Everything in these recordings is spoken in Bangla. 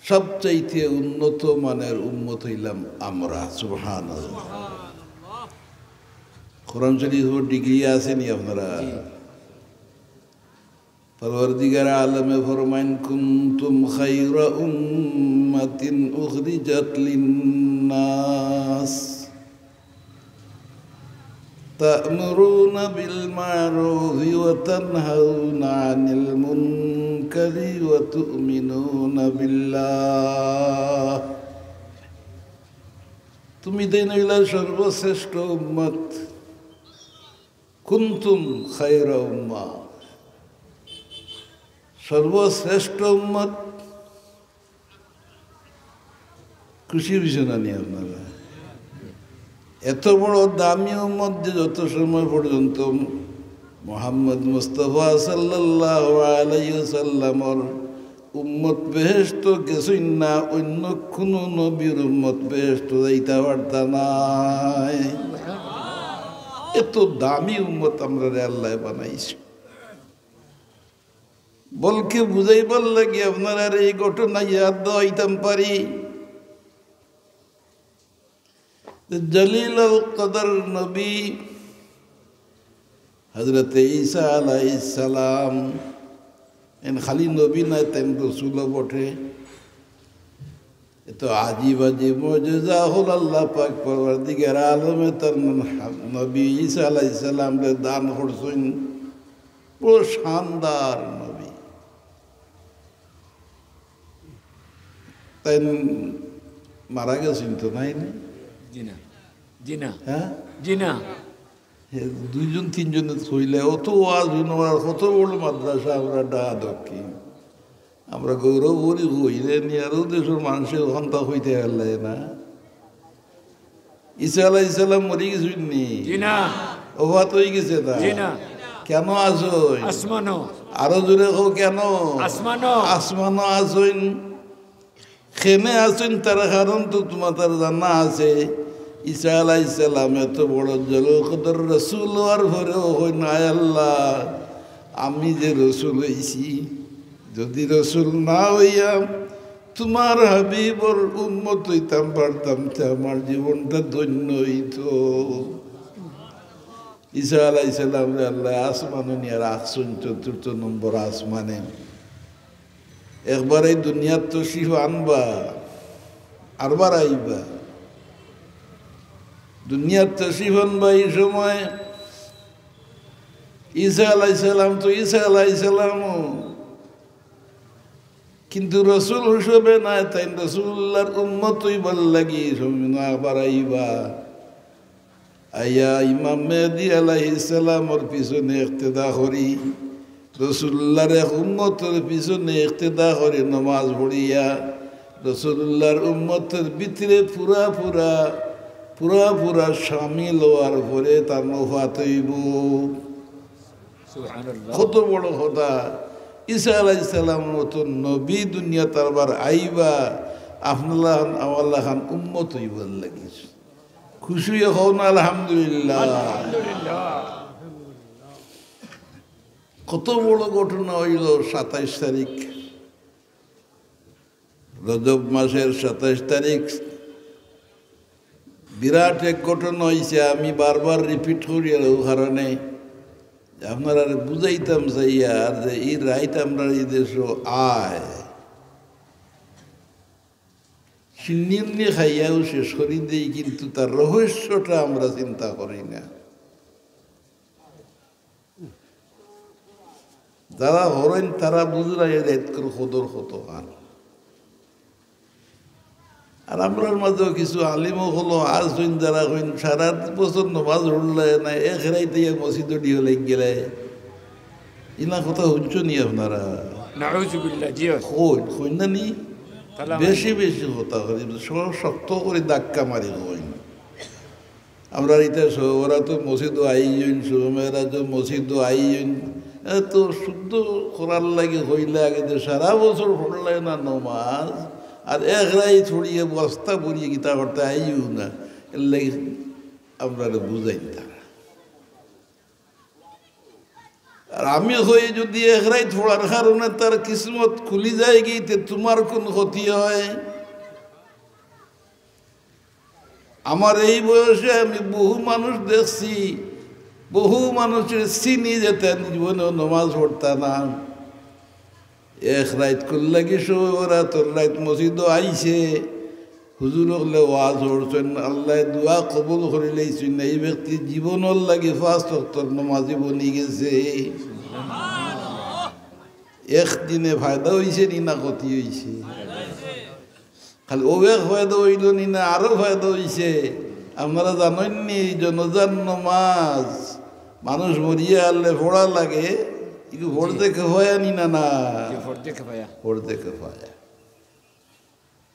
সবচাইতে উন্নত মানের উম্মত হইলাম আমরা। সুবহানাল্লাহ। কোরআন শরীফের ডিগ্রি আসেনি আপনারা? পরওয়ারদিগার আলমে ফরমাইন কুনতুম খায়রা উম্মাতিন উখরিজাত লিন্নাস তা'মুরুনা বিল মা'রুফি ওয়া তানহাউনা আনিল মুনকারি ওয়া তু'মিনুনা বিল্লাহ। তুমি দেন হইলা সর্বশ্রেষ্ঠ উম্মত। কুনতুম খায়রা উম্মাহ, সর্বশ্রেষ্ঠ উম্মত। খুশি হয়েছে না নি আপনারা? এত বড় দামি উম্মত যে যত সময় পর্যন্ত মুহাম্মদ মুস্তাফা সাল্লাল্লাহু আলাইহি ওয়াসাল্লামর উম্মত বেহেশত গেছই না, অন্য কোনো নবীর উম্মত বেহেশত যাইতে পারতা নাই। এত দামি উম্মত আমরা আল্লাহ বানাইছে। বলকে বুঝাইবার লাগে আপনারা এই ঘটনা ইয়াদ দেওয়াইতাম পারি। জলিল আল কদর নবী হযরত ঈসা আলাইহিস সালাম এন খালি নবী না, তেন রসুল বটে। এত আজিব আজিব মুজিজা হল আল্লাহ পাক পরওয়ারদিগার আলমে তার নবী ঈসা আলাইহিস সালাম রে দান করছেন। বড় শানদার নবী। তাই মারা গেছেন তো নাই? জিনা জিনা হ্যাঁ জিনা দুইজন তিনজনে থইলে অত ওয়াজ হইনার কত বড় মাদ্রাসা আমরা দক্ষিণ আমরা গৌরব করি হইলে নিয়ে আরো দেশের মানুষের হন্তা হইতে পারলে না। ঈসা আলাইহিস সালাম মরে গেছেন নি? ওফাত হয়ে গেছে তা? কেন আসো? আসমানো। আরো জোরে হোক কেন? আসমানো। আসমানো আসইন। খেনে আসইন তার কারণ তো তোমার তার জানা আছে। ঈসা আলাইহিস সালাম এত বড় জলিল কদর রসুল হওয়ার পরেও হই না, আল্লাহ আমি যে রসুল হইছি, যদি রসুল না হইয়া তোমার হাবিবর উম্মত হইতাম পারতাম তো আমার জীবনটা ধন্য হইত। ঈসা আলাইহিস সালাম আল্লাহ আসমানে নিয়ে রাখছেন, ৪র্থ নম্বর আসমানে। একবার এই দুনিয়ার তশরিফ আনবা, আরবার আইবা। দুনিয়ার তশরিফ আনবা এই সময় ঈসা আলাইহিস সালাম তো ঈসা আলাইহিস সালাম, কিন্তু রসুল হিসেবে না, তাই রসুল্লাহর উম্মত হইবার লাগি আবার আইবা। আইয়া ইমাম মেহদী আলাইহিস সালামের পিছনে ইক্তেদা করি, রসুল্লাহর এক উম্মতের পিছনে ইক্তেদা করে নামাজ পড়িয়া রসুল্লাহর উম্মতের ভিতরে পুরা পুরা শামিল হওয়ার পরে তার ওফাত হইব। কত বড় কথা! ঈসা আলাইহিস সালাম মতো নবী দুনিয়া তারবার আইবা, আপনার আমার খান উম্মত হইবার লাগিস। খুশি হও না? আলহামদুলিল্লাহ। কত বড় ঘটনা হইল ২৭ তারিখ, রজব মাসের ২৭ তারিখ। বিরাট এক ঘটনা হয়েছে। আমি বারবার রিপিট করি আর কারণে আপনারা বুঝাইতাম চাইয়া যে এই রাইত আমরা এই দেশ আয় সিন্নি খাইয়াও শেষ করি দেই, কিন্তু তার রহস্যটা আমরা চিন্তা করি না। যারা হরেন তারা বুঝলাই খোদর কত হান। আর আমরার মাঝেও কিছু আলিমও হলো আজ হইন, যারা হইন সারা বছর নমাজ হলে না, এক রাইতে মসজিদ ডিও লেগ গেলে ইনা কথা শুনছ নি আপনারা? হইন না নি? বেশি বেশি কথা করি, শক্ত করে ধাক্কা মারি হইন। আমরা এটা ওরা তো মসজিদও আইন, সোমেরা তো মসজিদও আইন, এত শুদ্ধ করার লাগে হইলে আগে যে সারা বছর হলে না নমাজ, আর এক রাই ছড়িয়ে বস্তা পরিয়ে গীতা করতে আইও না, এর লাগে আমরা বুঝাই তারা। আর আমি হয়ে যদি এক রাত পড়ার কারণে তার কিসমত খুলি যায় গিয়ে তোমার কোন ক্ষতি হয়? আমার এই বয়সে আমি বহু মানুষ দেখছি, বহু মানুষের চিনি যেতেন জীবনেও নমাজ পড়তা না, এক রাত করলে কি ওরা তোর রাত মসজিদও আইছে, হুজুর হলে ওয়াজ হরছেন, আল্লাহ দোয়া কবুল করে লইছেন, এই ব্যক্তি জীবনের লাগে ফার্স্ট ওয়াক্তের নমাজি বনি গেছে। একদিনে ফায়দা হয়েছে নি না ক্ষতি হয়েছে? খালি ও এক ফায়দা হইল নি না আরো ফায়দা হয়েছে? আপনারা জানেননি জনজান নমাজ মানুষ মরিয়া আনলে পড়া লাগে, একটু পড়তে খেফায়া নি না? না পড়তে খেফায়া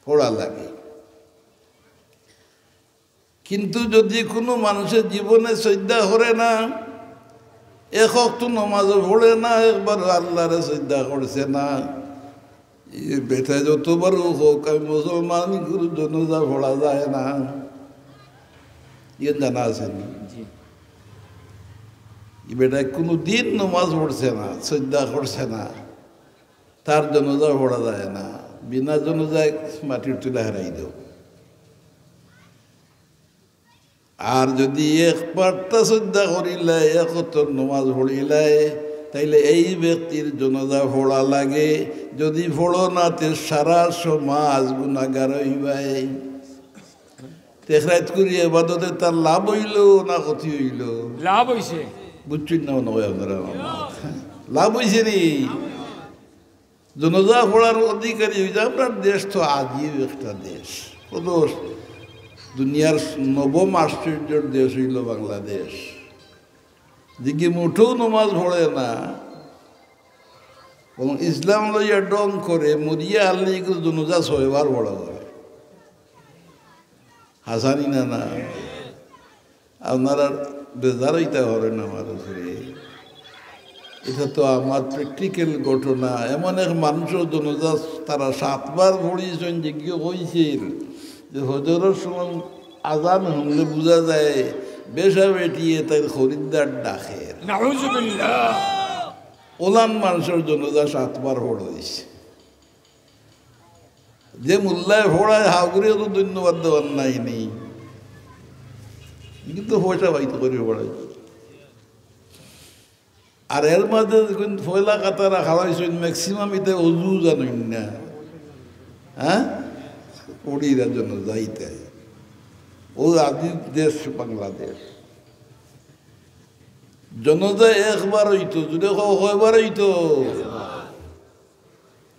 পড়া লাগে। কিন্তু যদি কোনো মানুষের জীবনে শ্রদ্ধা করে না, এক ওয়াক্ত নমাজও পড়ে না, একবার আল্লাহরে শ্রদ্ধা করছে না, বেটা যতবার হোক আমি মুসলমান গুরু জনজা পড়া যায় না, ইয়ে জানা আছে নি? বেটা কোনো দিন নমাজ পড়ছে না, শ্রদ্ধা করছে না, তার জনজা পড়া যায় না, বিনা জনজায় মাটির তুলে হারাই দেও। আর যদি একবারটা শ্রদ্ধা করিলাই, একতর নমাজ পড়িলাই, তাইলে এই ব্যক্তির জনজা পড়া লাগে। যদি পড়ো না তে সারা সমাজ গুনাহগার হইবাই। তেখরাত করি এবাদতে তার লাভ হইল না ক্ষতি হইল? লাভ হইছে। বুঝছেন না নয় আপনারা? লাভ হইছে নি? জনজা পড়ার অধিকারী হইছে। আপনার দেশ তো আজীব একটা দেশ, কত দুনিয়ার নবম আশ্চর্যের দেশ হইল বাংলাদেশ। দিকে মুঠেও নমাজ পড়ে না এবং ইসলাম লইয়া ডং করে, মরিয়া আল্লি জনজা 6 বার পড়া করে। হাসানি না? না আপনারা বেজার হইতে পারেন আমার উপরে। এটা তো আমার প্র্যাকটিক্যাল ঘটনা। এমন এক মানুষের জনজা তারা 7 বার পড়িয়েছেন, যে কি হয়েছিল যে হজরের সময় আজান হলে বোঝা যায় বেশা বেটিয়ে তার খরিদ্দার ডাকে। ওলান মানুষের জনজা 7 বার পড়াইছে। যে মোল্লায় ভোড়ায় হাগুড়িও তো ধন্যবাদ দেওয়ার নাই নেই, কিন্তু পয়সা পাইতে করে পড়াই। আর এর মাঝে পয়লা কাতারা খাওয়াইছেন ম্যাক্সিমাম এতে অজু জানেন না, হ্যাঁ ওড়ির জন্য যাইতে। ও আদি দেশ বাংলাদেশ। জনতা একবার হইতো, যদি কয়বার হইতো?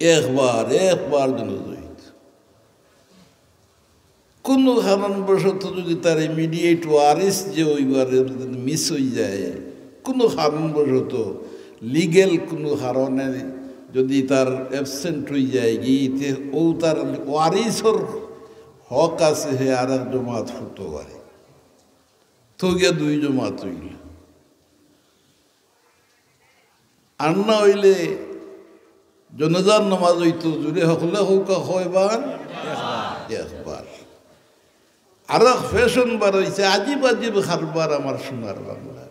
একবার জনতা হইত। কোনো কারণবশত যদি তার ইমিডিয়েট ওয়ারিস যে ওইবার মিস হয়ে যায়, কোনো কারণবশত লিগেল কোনো কারণে যদি তার অ্যাবসেন্ট হয়ে যায় গিয়ে, ও তার ওয়ারিসর হক আছে, হে আর এক জমাত হতে পারে, তো গিয়া 2 জমাত হইল। আর না হইলে জনজার নামাজ হইতো জুড়ে হকলে হোক কয়বার? একবার। আর এক ফ্যাশন বার হয়েছে, আজিব আজিব খারবার আমার সোনার বাংলা।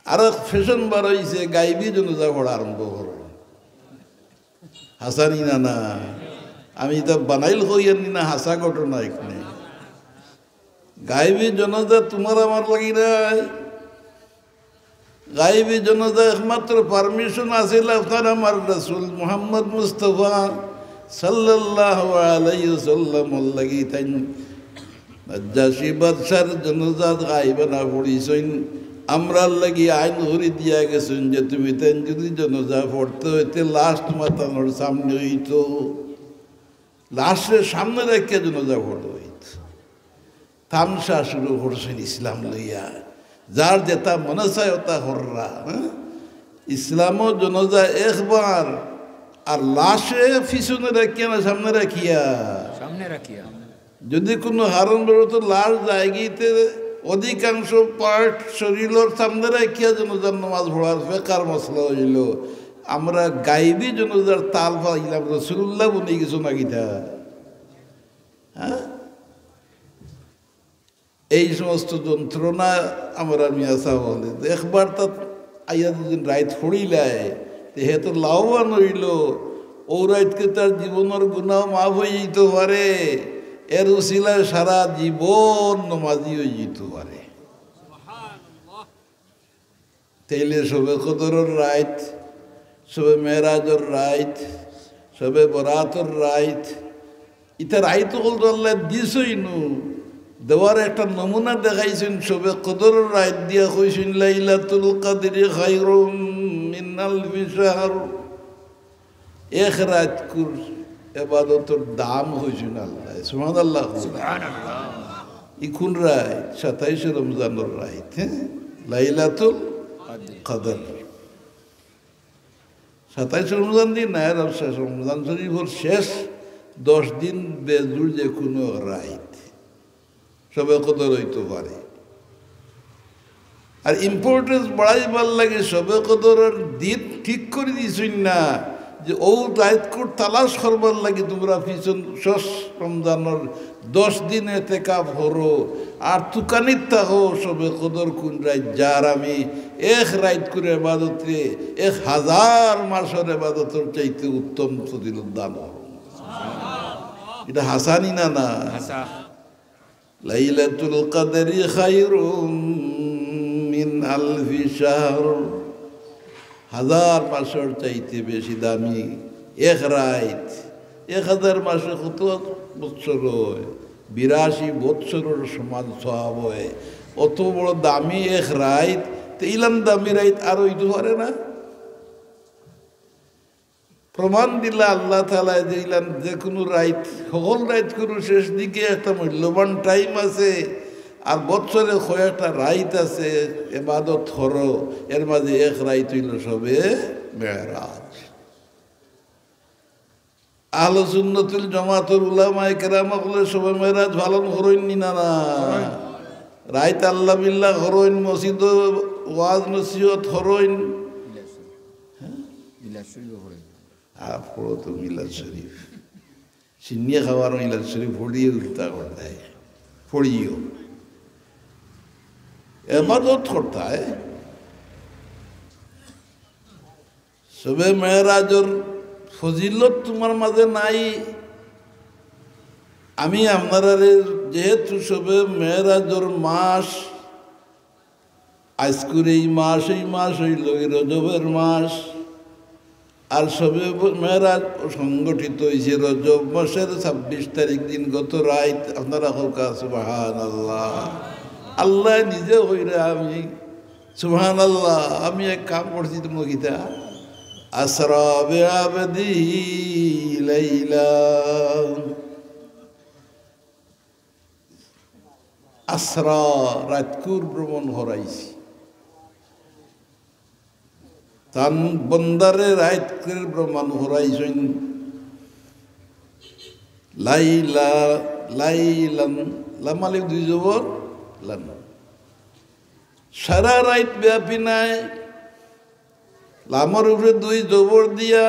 আর এক ফ্যাশন বার হয়েছে, গাইবি জনজা পড়া আরম্ভ করো। হাসানি না? না আমি তো বানাইল হইয়ার নি না, হাসা ঘটনা এখানে। গাইবি জনজা তোমার আমার লাগি নাই। গাইবি জনজা একমাত্র পারমিশন আছিল আপনার আমার রাসূল মুহাম্মদ মুস্তাফা সাল্লাল্লাহু আলাইহি ওয়াসাল্লাম লাগি। তাই নাজ্জাশী বাদশার জনজা গাইবে না পড়িছেন, আমরা লাগি আইন হরি দিয়া গেছেন যে তুমি তাই যদি জনজা পড়তে হইতে লাস্ট মাতানোর সামনে হইতো, লাশের সামনে রেখে জনজা পড়তে হইত। তামসা শুরু করছেন ইসলাম লইয়া, যার যেটা মনে চায় ওটা হররা। ইসলামও জনজা একবার, আর লাশে পিছনে রাখিয়া না সামনে রাখিয়া? সামনে রাখিয়া। যদি কোনো হারণ বেরোতো লাশ জায়গাতে অধিকাংশ পার্ট শরীরের সামনে রাখিয়া জনজার নামাজ পড়ার বেকার মশলা হইল। আমরা গাইবি জনজার তাল পাইলাম, রাসূলুল্লাহ বনে কিছু না গীতা। হ্যাঁ, এই সমস্ত যন্ত্রণা আমরা মিয়াসা বলে একবার তা আইয়া দুদিন রাইত ফড়িলায় হে তো লাভবান হইল ও রাইতকে তার জীবনের গুণাও মাফ হয়ে যেত পারে এর উসিলায় সারা জীবন নমাজি হয়ে যেত পারে তাইলে সবে কদরের রাইত সবে মেরাজের রাইত সবে বরাতর রাইত ইটা রাইত বলতো আল্লাহ দিছই নু দেওয়ার একটা নমুনা দেখাইছেন সবে কদরের রাইত দিয়া কইছেন লাইলাতুল কদরি খায়রুম মিন আলফি শাহর এক রাত কুর ইবাদতের দাম হইছেন আল্লাহ সুবহানাল্লাহ সুবহানাল্লাহ ইকুন রাইত 27 রমজানের রাইত লাইলাতুল কদর 27 রমজান দিন না রমজান শরীফের শেষ 10 দিন বেজুর যে কোনো রাইত সবে কদর হইতে পারে আর ইম্পর্টেন্স বাড়াইবার লাগে সবে কদরের দিন ঠিক করে দিয়েছেন না যে ও রাইত কোট তালাশ করবার লাগে তোমরা পিছন শেষ রমজানের 10 দিন এতেকাফ হরো আর তুকানিত থাকো সবে কদর কোন রাইত যার আমি এক রাইত করে ইবাদতে 1000 মাসের ইবাদতের চাইতে উত্তম ফজিলত দান হলো এটা হাসানি না না লাইলাতুল কদরি খায়রুম মিন আলফি শাহর 1000 মাসের চাইতে বেশি দামি এক রাইত 1000 মাসে কত বছর হয় 82 বছরের সমান সওয়াব হয় অত বড় দামি এক রাইত তেইলাম দামি রাইত আর হইতে পারে না প্রমাণ দিলা আল্লাহ তাআলা দিলেন যে কোনো রাইত সকল রাইত কোনো শেষ দিকে একটা মূল্যবান টাইম আছে আর বছরে কয়েকটা রাইত আছে ইবাদত করো এর মাঝে এক রাইত হইল সবে মেরাজ আহলে সুন্নাতুল জামাতুল উলামায়ে কেরাম বলে সবে মেরাজ পালন করেন না না রাইত আল্লাহ বিল্লাহ করেন মসজিদ ওয়াজ নসিহত করেন পড়ো তো মিলাদ শরীফ সিন্নিয়া খাওয়ার মিলাদ শরীফ পড়িয়ে উল্টা করতে হয় পড়িও ইবাদত করতে হয় সবে মেরাজের ফজিলত তোমার মাঝে নাই আমি আপনারা যেহেতু সবে মেরাজের মাস আজকের এই মাস হইল রজবের মাস আর সবে মেরাজ সংগঠিত হয়েছে রজব মাসের 26 তারিখ দিন গত রাত আপনারা হোকা সুবহানাল্লাহ আল্লাহ নিজে হইরে আমি সুবহানাল্লাহ আমি এক কাম করছি তোমার গীতা আসরা বিআবদিহি লাইলা আসরা রাতকুর ভ্রমণ হরাইছি তান বন্দারে রাতকুর ভ্রমণ হরাইছেন লাইলা লাইলান লামালিক দুই জবর লান সারা রাত ব্যাপী নাই লামার উপরে দুই জবর দিয়া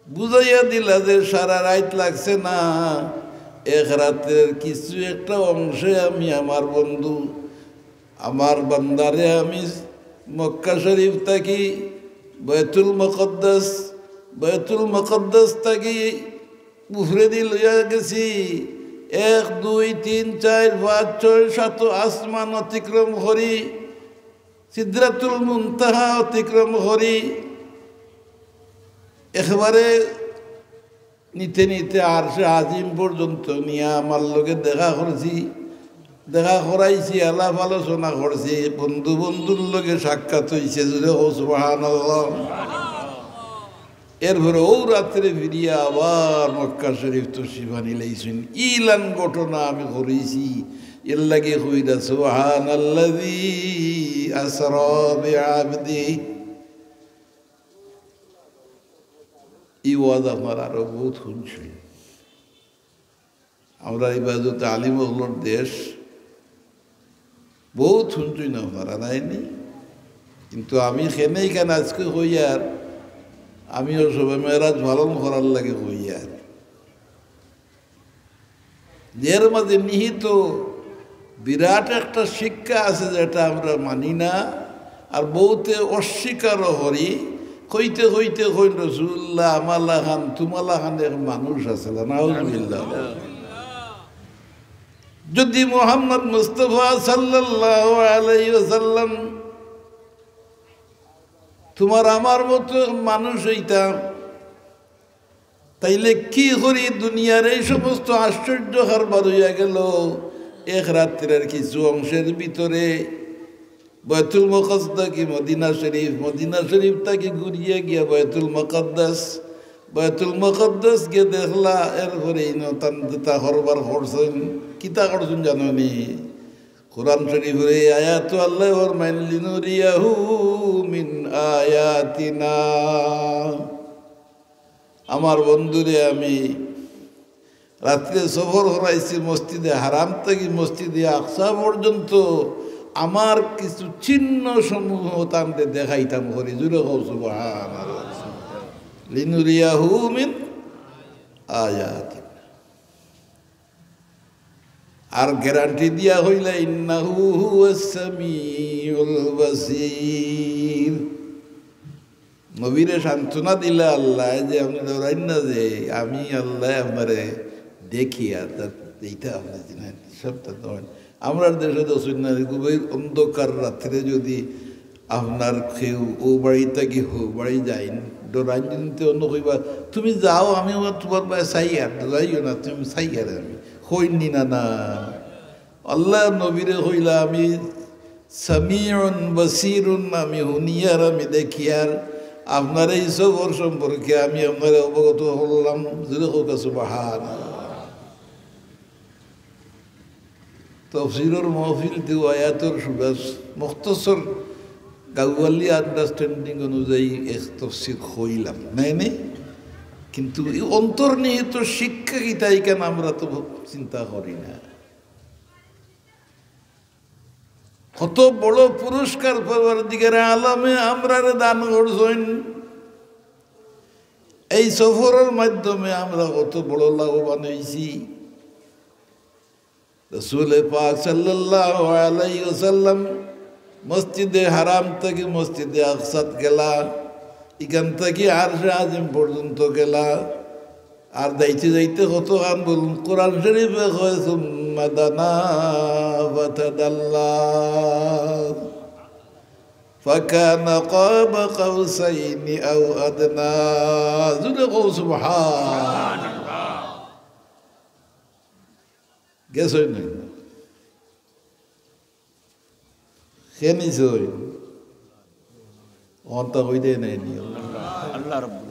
বুঝাইয়া দিলা যে সারা রাত লাগছে না এক রাতের কিছু একটা অংশে আমি আমার বন্ধু আমার বান্দারে আমি মক্কা শরীফ থাকি বাইতুল মুকদ্দাস থাকি উপরে দি লইয়া গেছি 1 2 3 4 5 6 7 আসমান অতিক্রম করি সিদরাতুল মুনতাহা অতিক্রম করি একবারে নিতে নিতে আরশে আজিম পর্যন্ত নিয়ে আমার লগে দেখা করাইছি আলাপ আলোচনা করছি বন্ধুর লগে সাক্ষাৎ হয়েছে সুবহানাল্লাহ এরপরে ও রাত্রে ফিরিয়া আবার মক্কা শরীফ তশরিফ আনিলাইছেন ইলান ঘটনা আমি করেছি এর লাগে কইরা সুবহানাল্লাযী আসরা বিআবদিহি এই ওয়াজ আমার আরো বহুত শুনছি আমরা ইবাদত আলিম ওগুলোর দেশ বহুত শুনছি না আপনারা নাইনি কিন্তু আমি খেনেই কেন আজকে হইয়ার আমিও সবে মেরাজ পালন করার লাগে হইয়ার এর মাঝে নিহিত বিরাট একটা শিক্ষা আছে যেটা আমরা মানি না আর বহুতে অস্বীকারও করি কইতে কইতে কইন রসুল্লাহ আমালা খান তুমালা খানের মানুষ আছে নাউজুবিল্লাহ। যদি মুহাম্মদ মুস্তাফা সাল্লাল্লাহু আলাইহি ওয়াসাল্লাম তোমার আমার মতো মানুষ হইতাম তাইলে কি করি দুনিয়ার এই সমস্ত আশ্চর্য কারবার হইয়া গেল। এক রাত্রের কিছু অংশের ভিতরে বাইতুল মুকাদ্দাস কি মদিনা শরীফ তাকে ঘুরিয়ে গিয়া বাইতুল মুকাদ্দাস গিয়ে দেখলা। এরপরে তা করবার করছেন কিতা করছেন জানো নি? কোরআন শরীফের এই আয়াত আল্লাহ ফরমাইন লিনুরিয়াহু মিন আয়াতিনা। আমার বন্ধুরে আমি রাত্রে সফর করাইছি মসজিদে হারাম থেকে মসজিদে আকসা পর্যন্ত আমার কিছু চিহ্ন সমূহ তান্তে দেখাইতাম করি জুড়ে সুবহানাল্লাহ। লিনুরিয়াহু মিন আয়াতিনা। আর গ্যারান্টি দিয়া হইলা ইন্নাহু হুয়াস সামিউল বাসীর। নবীরে সান্ত্বনা দিলে আল্লাহ যে আপনি ধরেন না যে আমি আল্লাহ আমারে দেখি আর এইটা আপনি জানেন সবটা ধরেন। আমরা দেশে তো শুনছি খুবই অন্ধকার রাত্রে যদি আপনার কেউ ও বাড়ি থাকি হো বাড়ি যাইন ডরাইন যদি অন্য কইবা তুমি যাও আমি তোমার বাড়ি চাই আর যাইও না তুমি চাই আর আমি হইনি না আল্লাহ নবীরে হইলা আমি সামিউন বাসিরুন আমি হুনিয়ার আমি দেখি আর আপনার এই সফর সম্পর্কে আমি আপনার অবগত হলাম। সুবহানাল্লাহ। তফসিরের মাহফিল দিও আয়াতের সুবাস মুখতসর গাওয়ালি আন্ডারস্ট্যান্ডিং অনুযায়ী এক তফসির হইলাম নাই কিন্তু এই অন্তর্নিহিত শিক্ষা গীতাই কেন আমরা তো চিন্তা করি না। কত বড় পুরস্কার পাওয়ার দিকে আলমে আমরা দান করছেন। এই সফরের মাধ্যমে আমরা কত বড় লাভবান হয়েছি। রাসূল পাক সাল্লাল্লাহু আলাইহি ওয়াসাল্লাম মসজিদে হারাম থেকে মসজিদে আকসাত গেলা, এখান থেকে আরশে আজিম পর্যন্ত গেলা। আর যাইতে যাইতে কত গান বলুন কোরআন শরীফে কয় সুম্মা দানা ফাতাদাল্লা ফাকানা কাবা কাউসাইনি আও আদনা। জুড়ে কও সুবহানাল্লাহ। গেছই নাই খেনিছই অন্তা হইতে নাই নিও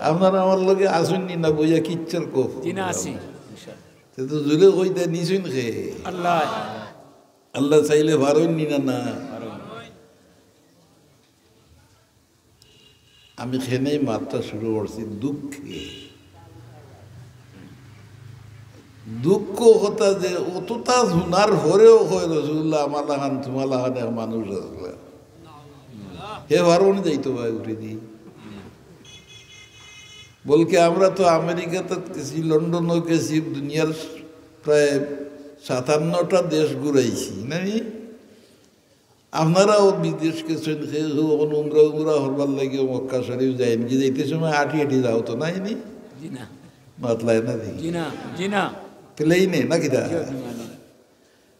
আপনারা আমার লগে আসুননি না বইয়া কিচ্ছর কোফ তো জুলে কইতে নিছুন খে আল্লাহ চাইলে পারইনি না। আমি খেনেই মাত্রা শুরু করছি দুঃখে। দুঃখ কথা যে অতটা শোনার পরেও হয় রসুল্লাহ আমার লাগান তোমার লাগান এক মানুষ আসলে হে ভারণ যাইতো ভাই উঠে দি বলকে আমরা তো আমেরিকাতে গেছি, লন্ডনও গেছি, দুনিয়ার প্রায় 57টা দেশ ঘুরাইছি নাই। আপনারাও বিদেশ গেছেন, উমরা হরবার লাগে মক্কা শরীফ যায়নি কি যাইতে সময় আটি যাও তো নাই নি মাতলায় না দেখি প্লেনে নাকি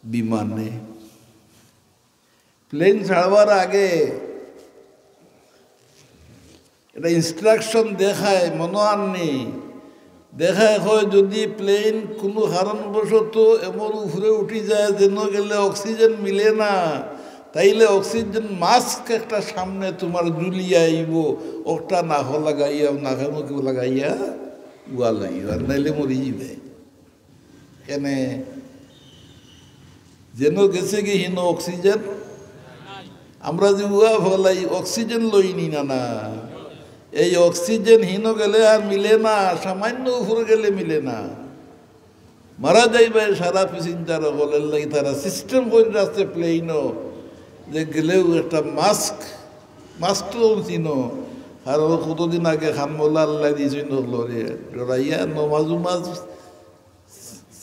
বিমানে। প্লেন ছাড়বার আগে এটা ইনস্ট্রাকশন দেখায় মনোয়ার নেই, দেখায় হয় যদি প্লেন কোনো কারণবশত এমন উপরে উঠি যায় যেন গেলে অক্সিজেন মিলে না, তাইলে অক্সিজেন মাস্ক একটা সামনে তোমার ঝুলিয়ে আইব, ওটা নাক লাগাইয়া নাকে মুখে লাগাইয়া উয়া লাগাইব, আর নাইলে মরি যাবে। কেন যেন গেছে কি হীন অক্সিজেন, আমরা যে উয়া ফলাই অক্সিজেন লইনি না, এই অক্সিজেন হীন গেলে আর মিলে না, সামান্য উপরে গেলে মিলে না, মারা যাইবে সারা প্যাসেঞ্জার বলেন লাগে। তারা সিস্টেম করে রাখছে প্লেনও যে গেলেও একটা মাস্কও চিনো। আর কতদিন আগে খানমোলা আল্লাহ দিয়েছিল লড়ে ডরাইয়া নমাজ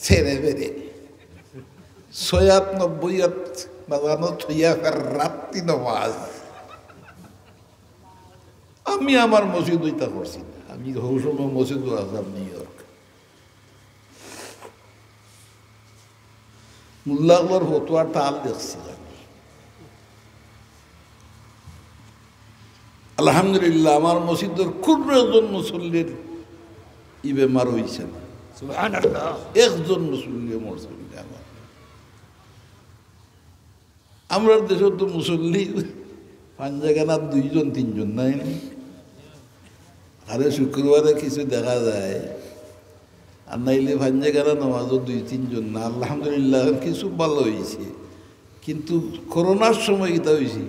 ছেড়ে বেড়ে 96 বাজানো থইয়া ফের রাত্রি নমাজ আমি আমার মসজিদ ওইটা করছি না, আমি সময় মসজিদুল আজম নিউ ইয়র্ক মোল্লাগুলোর ফতোয়ার টাল দেখছিলাম। আলহামদুলিল্লাহ আমার মসজিদের কোন একজন মুসল্লির ই বেমার হয়েছে না, সুবহানাল্লাহ। একজন মুসল্লি মরছে আমার। আমরা দেশের তো মুসল্লি পাঞ্জাগানা 2-3 নাই, আরে শুক্রবারে কিছু দেখা যায়, আর নাইলে পাঞ্জাগানা নামাজও 2-3 না। আলহামদুলিল্লাহ কিছু ভালো হয়েছে, কিন্তু করোনার সময় কিতা হয়েছে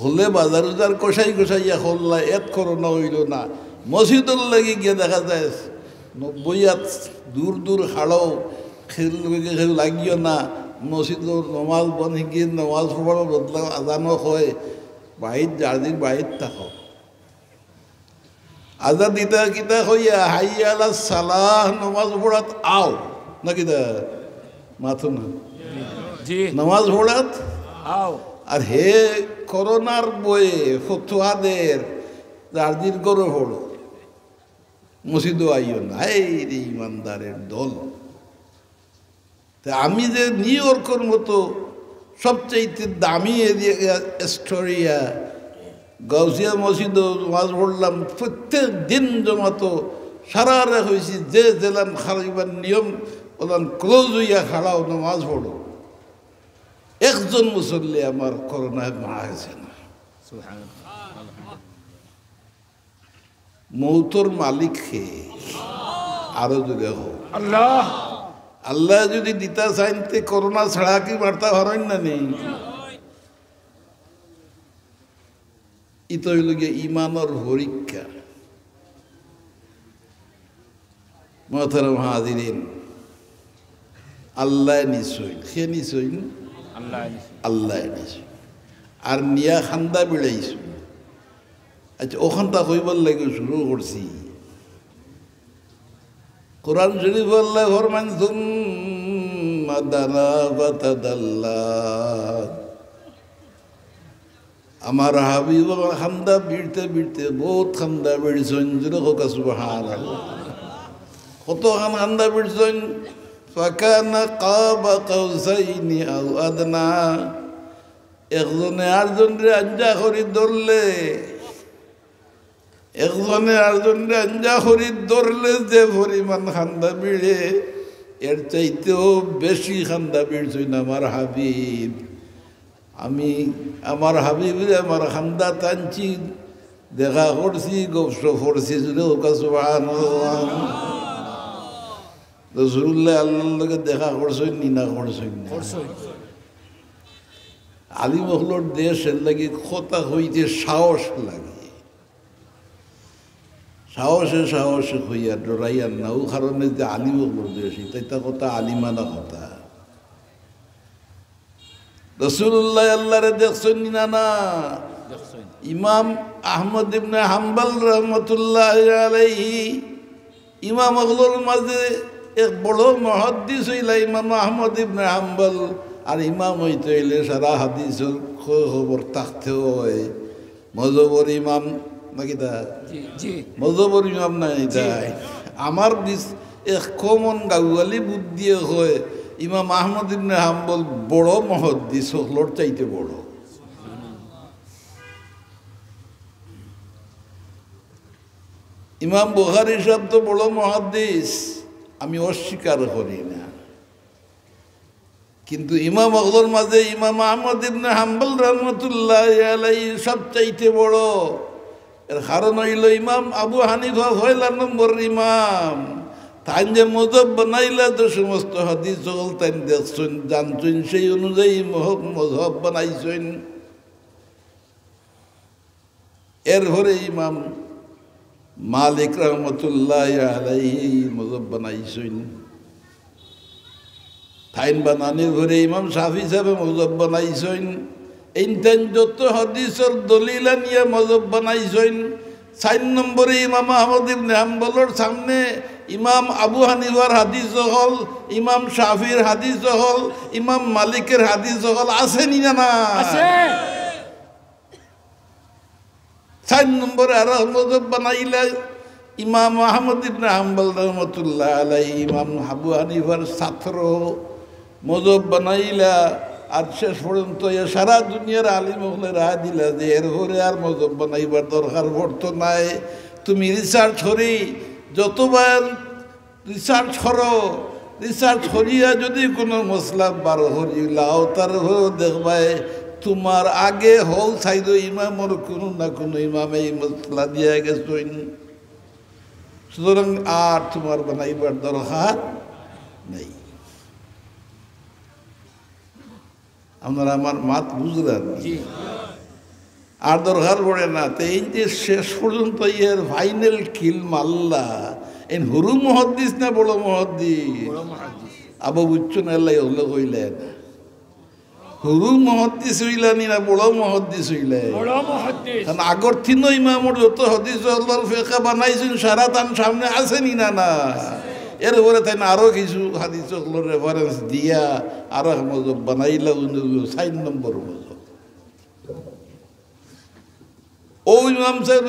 হলে বাজার উজার কষাইয়া হল্লা এত করোনা হইল না। মসজিদের লাগি গিয়ে দেখা যায় 90 দূর দূর হাড়ও খেল লাগিও না, মসজিদের নমাজ বন গিয়ে নমাজ পড়ার বদলা আজানও হয়, বাহির যার বাহির থাকো আজান দিতা কিতা হইয়া হাইয়া আলা সালাহ নমাজ পড়াত আও না কিতা মাথো না জি নমাজ পড়াত আও। আর হে করোনার বয়ে ফতুয়াদের দার্জির করে হলো মসজিদও আইও না। এই রে ইমানদারের দল। তা আমি যে নিউ ইয়র্কের মতো সবচেয়ে দামি এরিয়া এস্টোরিয়া গাউসিয়া মসজিদও নামাজ পড়লাম, প্রত্যেক দিন জমাতো সারা রাত হয়েছি, যে জেলান খারাইবার নিয়ম ওলান ক্লোজ হইয়া খাড়াও নামাজ পড়ো। একজন মুসল্লি আমার করোনায় মারা গেছে না। মৌতর মালিক কে আরো জোরে হোক আল্লাহ। আল্লাহ যদি দিতা চাইতে করোনা ছাড়া কি বার্তা হরেন না নেই। ইতো হইল গিয়ে ইমানর পরীক্ষা। মোহতারাম হাজিরিন, আল্লাহ নিশ্চয় সে নিশ্চয় আল্লাহ আল্লাহ নিশ্চয় আর নিয়া খান্দা বেড়াইছো। আচ্ছা ওখানটা হইবার লাগে শুরু করছি। কোরআন শরীফ আল্লাহ ফরমান সুম্মা দানা ফাতাদাল্লাহ। আমার হাবিব খান্দা বিড়তে বিড়তে বহুত খান্দা বেড়েছেন, জোরে হোক সুবহানাল্লাহ। কতখান খান্দা বেড়েছেন? ফাকানা কাবা কাউসাইনি আও আদনা। একজনে আরেকজনরে আঞ্জা করি ধরলে, একজনে আরেকজনরে আঞ্জা করি ধরলে যে পরিমাণ খান্দা বিড়ে, এর চাইতেও বেশি খান্দা বিড়ছেন আমার হাবিব। আমি আমার হাবিবরে আমার খান্দা টানছি, দেখা করছি, গপসপ করছি, জুড়ে হোক সুবহানাল্লাহ। রাসূলুল্লাহ আল্লাহর লগে দেখা করছেন নি না করছেন না? আলিম হলোর দেশের লাগে কথা হইতে সাহস লাগে, সাহসে সাহসে হইয়া ডরাইয়ার না। ও কারণে যে আলিম হলোর দেশ, এটা কথা আলিমানা কথা। রাসূলুল্লাহ আল্লাহরে দেখছেন নি না? না। ইমাম আহমদ ইবনে হাম্বল রহমতুল্লাহ আলাইহি, ইমাম হলোর মাঝে এক বড় মুহাদ্দিস হইলা ইমাম আহমদ ইবনে হাম্বল। আর ইমাম হইতে হইলে সারা হাদিসের খবর থাকতে হয়। মজবর ইমাম নাকি তা মজবর ইমাম নাই তাই আমার এক কমন গাউয়ালি বুদ্ধি হয় ইমাম আহমদ ইবনে হাম্বল বড় মুহাদ্দিস হলোর চাইতে বড়। ইমাম বুখারী সাহেব তো বড় মুহাদ্দিস, আমি অস্বীকার করি না, কিন্তু ইমাম আহমদের মাঝে ইমাম আহমদ ইবনে হাম্বল রহমতুল্লাহ আলাইহি সবচাইতে বড়। এর কারণ হইল ইমাম আবু হানিফা পয়লা নম্বর ইমাম। তাই যে মজহব বানাইলা তো সমস্ত হাদিস সকল তাই দেখছেন জানছেন, সেই অনুযায়ী মজহব বানাইছেন। এরপরে ইমাম মালিক রহমতুল্লাহ আলাইহি মজহব বানাইছেন। থাইন বানানির ঘরে ইমাম শাফি সাহেব মজহব বানাইছেন। এইটান যত হাদিসের দলিল নিয়ে মজহব বানাইছেন। 4 নম্বরে ইমাম আহমদ ইবনে হাম্বলের সামনে ইমাম আবু হানিফার হাদিস হল, ইমাম শাফির হাদিস হল, ইমাম মালিকের হাদিস হল। আছে নি না? 4 নম্বরে আর মযহাব বানাইলে ইমাম আহমদ ইবনে হাম্বল রহমাতুল্লাহ আলাইহি ইমাম আবু হানিফার ছাত্র মযহাব বানাইলা। আর শেষ পর্যন্ত সারা দুনিয়ার আলিম হলে রায় দিলা যে এর পরে আর মযহাব বানাইবার দরকার পড়তো নাই। তুমি রিসার্চ করি যতবার রিসার্চ করো, রিসার্চ করিয়া যদি কোনো মশলা বার করিলাও তারপরেও দেখবাই তোমার আগে হল সাইড ইমামর কোনো না কোনো ইমামে এই মশলা দিয়া গেছেন। সুতরাং আর তোমার বানাইবার দরকার নেই। আপনারা আমার মাত বুঝলেন? আর দরকার পড়ে না। তো এই যে শেষ পর্যন্ত এর ফাইনাল কিল মাল্লা এই হুরু মুহাদ্দিস না বড় মুহাদ্দিস? আবু বুচ্চন আল্লাহ হলো কইলেন হুরু মুহাদ্দিস হইলানি না বড় মুহাদ্দিস হইলেন? কারণ আগর তিন ইমামর যত হাদিস আল্লাহর ফিকহ বানাইছেন সারা তার সামনে আসেনি না না। এর উপরে তাই না আরো কিছু হাদিস রেফারেন্স দিয়া আরো মযহাব বানাইলা 4 নম্বর মযহাব। ও ইমাম সাহেব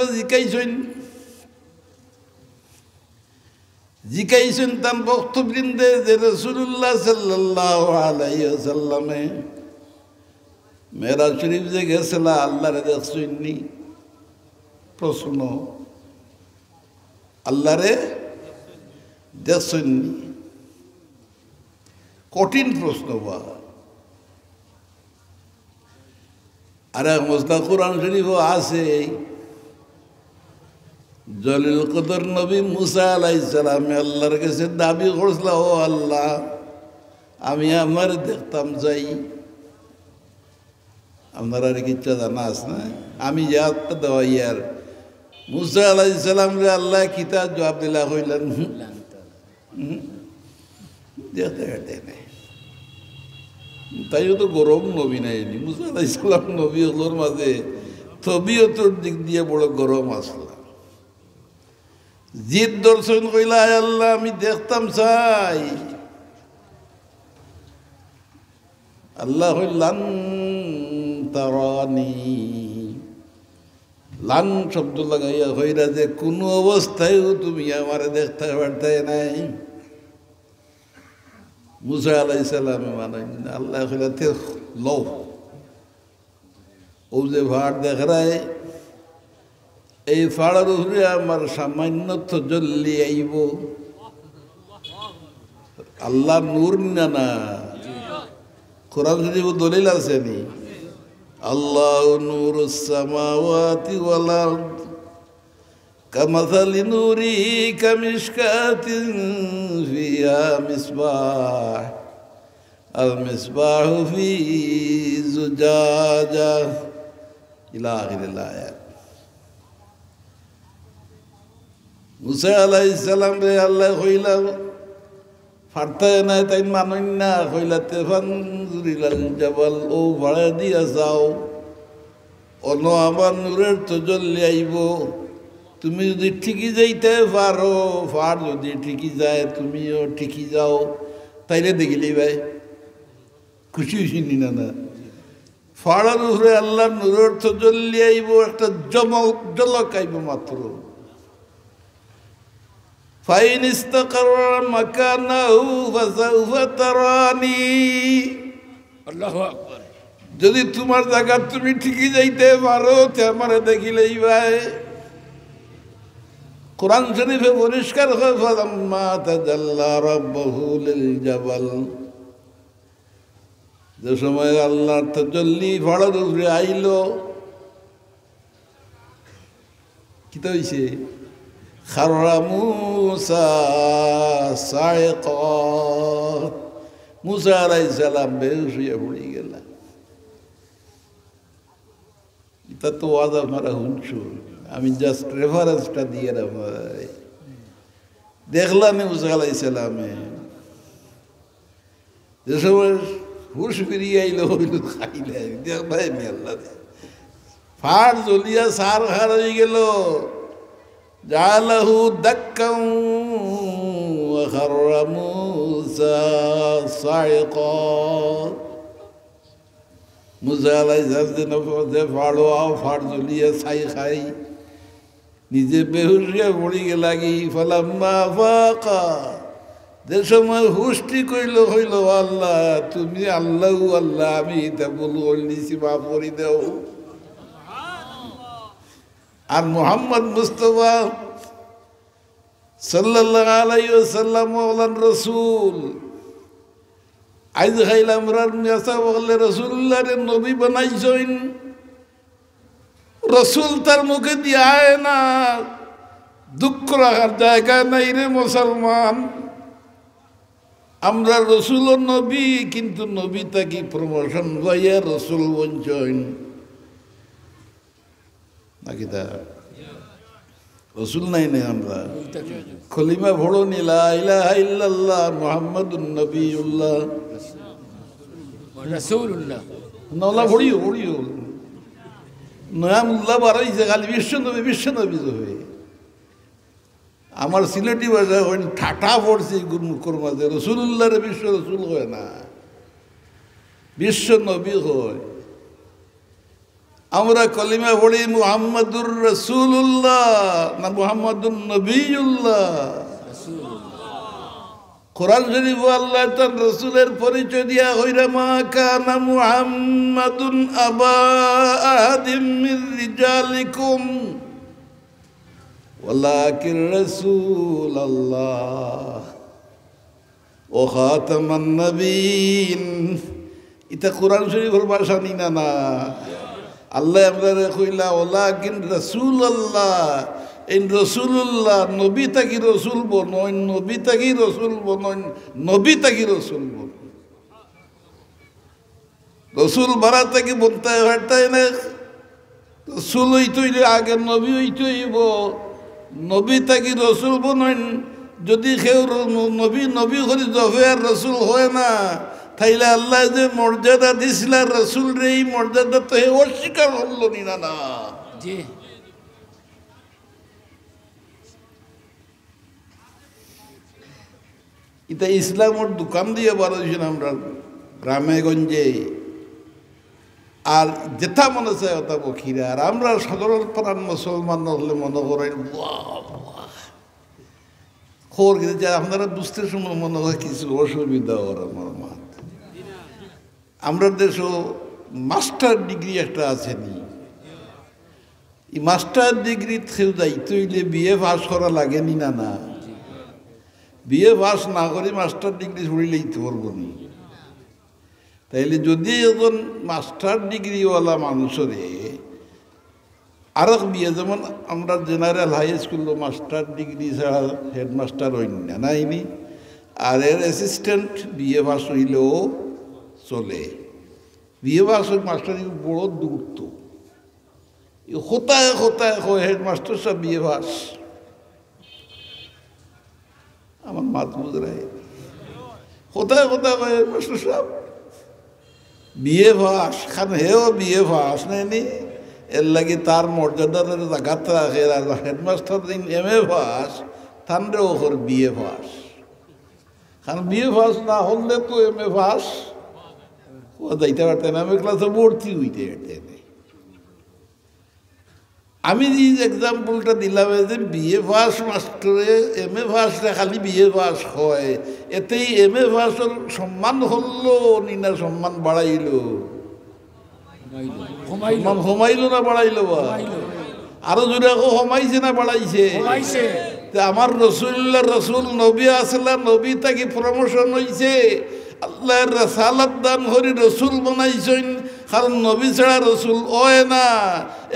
জিকাইছেন তার বক্তবৃন্দে যে রাসূলুল্লাহ সাল্লাল্লাহু আলাইহি ওয়াসাল্লামে মেরাজ শরীফ যে গেছিল আল্লাহরে দেখছেননি? প্রশ্ন, আল্লাহরে দেখছেননি? কঠিন প্রশ্ন। বা আর এক মসলা কোরআন শরীফও আছে। জলিল কদর নবী মুসা আলাইহিস সালামে আল্লাহর কাছে দাবি করছিল, ও আল্লাহ আমি আমার দেখতাম চাই। আপনারা আর কিচ্ছা জানা আছে না? আমি ইয়াদটা দেওয়া ইয়ার মুসা আলাইহিস সালাম রে আল্লাহ কিতাব জবাব দিলা হইলেন দেখতে হেঁটে নেই। তাইও তো গরম নবী নাইনি। মুসা আলাইহিস সালাম নবী হলোর মাঝে তবিয়তর দিক দিয়ে বড় গরম আসলাম। জিদ দর্শন কইলা, আল্লাহ আমি দেখতাম চাই। আল্লাহ হইলান তারানি, লান শব্দ লাগাইয়া হইরা যে কোনো অবস্থায়ও তুমি আমারে দেখতে পারতে নাই। মুসা আলাইহিস সালামে মানেন আল্লাহ কইলাতে লও ও যে ভাড় দেখায় এই ফাড়ার উপরে আমার সামান্য তজল্লি আইব। আল্লাহ নূর না না, কোরআন শরীফ দলিল আছে নি? আল্লাহু নূরুস সামাওয়াতি ওয়াল আরদ কামাসালি নূরি কামিশকাতিন ফিহা মিসবাহ আল মিসবাহু ফি জুজাজা ইলা আখিরিল আয়াত। মুসা আলাইহিস সালাম রে আল্লাহ কইলা ফারতে নাই তাই মানেন না, কইলাতে ফানজুরিলাল জাবাল, ও ভাড়া দিয়া যাও অন্য আমার নূরের তজল্লি আইব। তুমি যদি ঠিকই যাইতে পারো, ফার যদি ঠিকই যায় তুমিও ঠিকই যাও, তাইলে দেখিলি ভাই খুশি হইনি না না? ফাড়ার উপরে আল্লাহ নূরের তজল্লি আইব, একটা জলক আইব মাত্র। ফাইন ইস্তাকাররা মাকানাহু ফাসাউফা তারানি। আল্লাহু আকবার। যদি তোমার জায়গা তুমি ঠিকই যাইতে পারো তে আমারে দেখিলেই ভাই। কোরআন শরীফে পরিষ্কার হয় ফালাম্মা তাজাল্লা রাব্বুহু লিল জাবাল, যে সময় আল্লাহর তাজাল্লি ফাড়ার উপরে আইলো কি তো হইছে? খাররা মুসা সাইকা, মুসা আলাইহিস সালাম বেহুশ হইয়া পড়ে গেল। এটা তো ওয়াজ আপনারা শুনছো, আমি জাস্ট রেফারেন্সটা দিয়ে দেখলাম। মুসা আলাইহিস সালামে যে সময় হুশ ফিরিয়ে আইলো হইল খাইলে দেখবাই মেল্লা ফাড় জ্বলিয়া সার খার হয়ে গেল। জালাহু দাক্কাউ ওয়া খাররা মুসা সাইকা। মুসা আলাইহিস সালাম ফাড়ো আও ফাড় জ্বলিয়া ছাই খাই নিজে বেহুশিয়া পড়ি গে লাগি ফালাম্মা ফাকা যে সময় হুষ্টি কইল হইল আল্লাহ তুমি আল্লাহ আল্লাহ আমি তা বলু নিছি মা পড়ি দেও আর মোহাম্মদ মুস্তফা সাল্লাল্লাহু আলাইহি ওয়াসাল্লাম ওয়ালান রাসূল আইজ খাইলাম রার মিয়াসা বলে রাসূলুল্লাহর নবী বানাইছেন রাসূল তার মুখে দিয়ে আয় না দুঃখ রাখার জায়গা নাই রে মুসলমান আমরা রাসূল ও নবী কিন্তু নবী তাকে প্রমোশন লইয়া রাসূল বঞ্চন নাকি তা রাসূল নাই না আমরা কলিমা পড়ো নি লা ইলাহা ইল্লাল্লাহ মুহাম্মাদুন নবিয়ুল্লাহ রাসূলুল্লাহ নলা পড়িও নামুল্লাহ বাড়াইছে খালি বিশ্ব নবী হবে আমার সিলেটি ভাষায় ওই ঠাটা পড়ছে গুরমুখর মাঝে রসুল্লাহরে বিশ্ব রসুল হয় না বিশ্ব নবী হয় আমরা কলিমা পড়ি মুহাম্মাদুর রাসূলুল্লাহ না মুহাম্মাদুন নবিয়ুল্লাহ কোরআন শরীফ আল্লাহ তার রাসূলের পরিচয় দিয়া কইরা মা কানা মুহাম্মাদুন আবা আহাদিম মির রিজালিকুম ওয়ালাকিন রাসূলুল্লাহ ওয়া খাতামান নবিয়্যিন এটা কোরআন শরীফের ভাষা নি না আল্লাহ আমরা কইলা ওয়ালাকিন রাসূলুল্লাহ এই রসুল্লাহ নবী তাকি রসুল বনন নবী তাকি রসুল বনন নবী তাকি রসুল বন রসুল বাড়া তাকে বলতে হাঁটতাই না রসুল হইতইলে আগে নবী হইতইব নবী তাকি রসুল বনন যদি কেউ নবী নবী করে জফে আর রসুল হয় না তাইলে আল্লাহ যে মর্যাদা দিছিল রসুল রে এই মর্যাদা তো হে অস্বীকার করলো না জি এটা ইসলামের দোকান দিয়ে বাড়াইছেন আমরা গ্রামে গঞ্জে আর যেটা মনে চায় ওটা বখিরা আর আমরা সাধারণ প্রাণ মুসলমান হলে মনে করেন খবর কিন্তু আপনারা বুঝতে সময় মনে হয় কিছু অসুবিধা ওর আমার মাত আমরা দেশও মাস্টার ডিগ্রি একটা আছে নি এই মাস্টার ডিগ্রি থেকেও যাইতে হইলে বিএ পাস করা লাগেনি না বিএ পাস না করে মাস্টার ডিগ্রি ছড়িলেই তো পারবো নি তাইলে যদি একজন মাস্টার ডিগ্রিওয়ালা মানুষরে আর বিয়ে যেমন আমরা general high school master degree ছাড়া হেডমাস্টার হইন না নাইনি আর এর অ্যাসিস্ট্যান্ট বিএ পাস হইলেও চলে বিএ পাস ওই মাস্টার বড় দূরত্ব হতায় হেডমাস্টার সব বিএ পাস আমার মাত বুঝরাই কোথায় হেডমাস্টার সাহেব বিএ পাস খান হেও বিএ পাস নেয়নি এর লাগে তার মর্যাদার জাগাত রাখে আর হেডমাস্টার দিন এমএ পাস তানরে ওর বিএ পাস কারণ বিএ পাস না হলে তো এমএ পাস ও যাইতে পারতেন আমি ক্লাসে ভর্তি হইতে পারতেন আমি যে এক্সাম্পলটা দিলাম যে বিএ পাস মাস্টারে এমএ পাসে খালি বিএ পাস হয় এতেই এমএ পাসের সম্মান হলো নিনা সম্মান বাড়াইল সম্মান কমাইলো না বাড়াইলো বা আরো জোরে কমাইছে না বাড়াইছে আমার রসুল নবী আসলা নবী তাকে প্রমোশন হয়েছে আল্লাহর রাসালাত দান করে রসুল বানাইছেন কারণ নবী ছাড়া রসুল ওয় না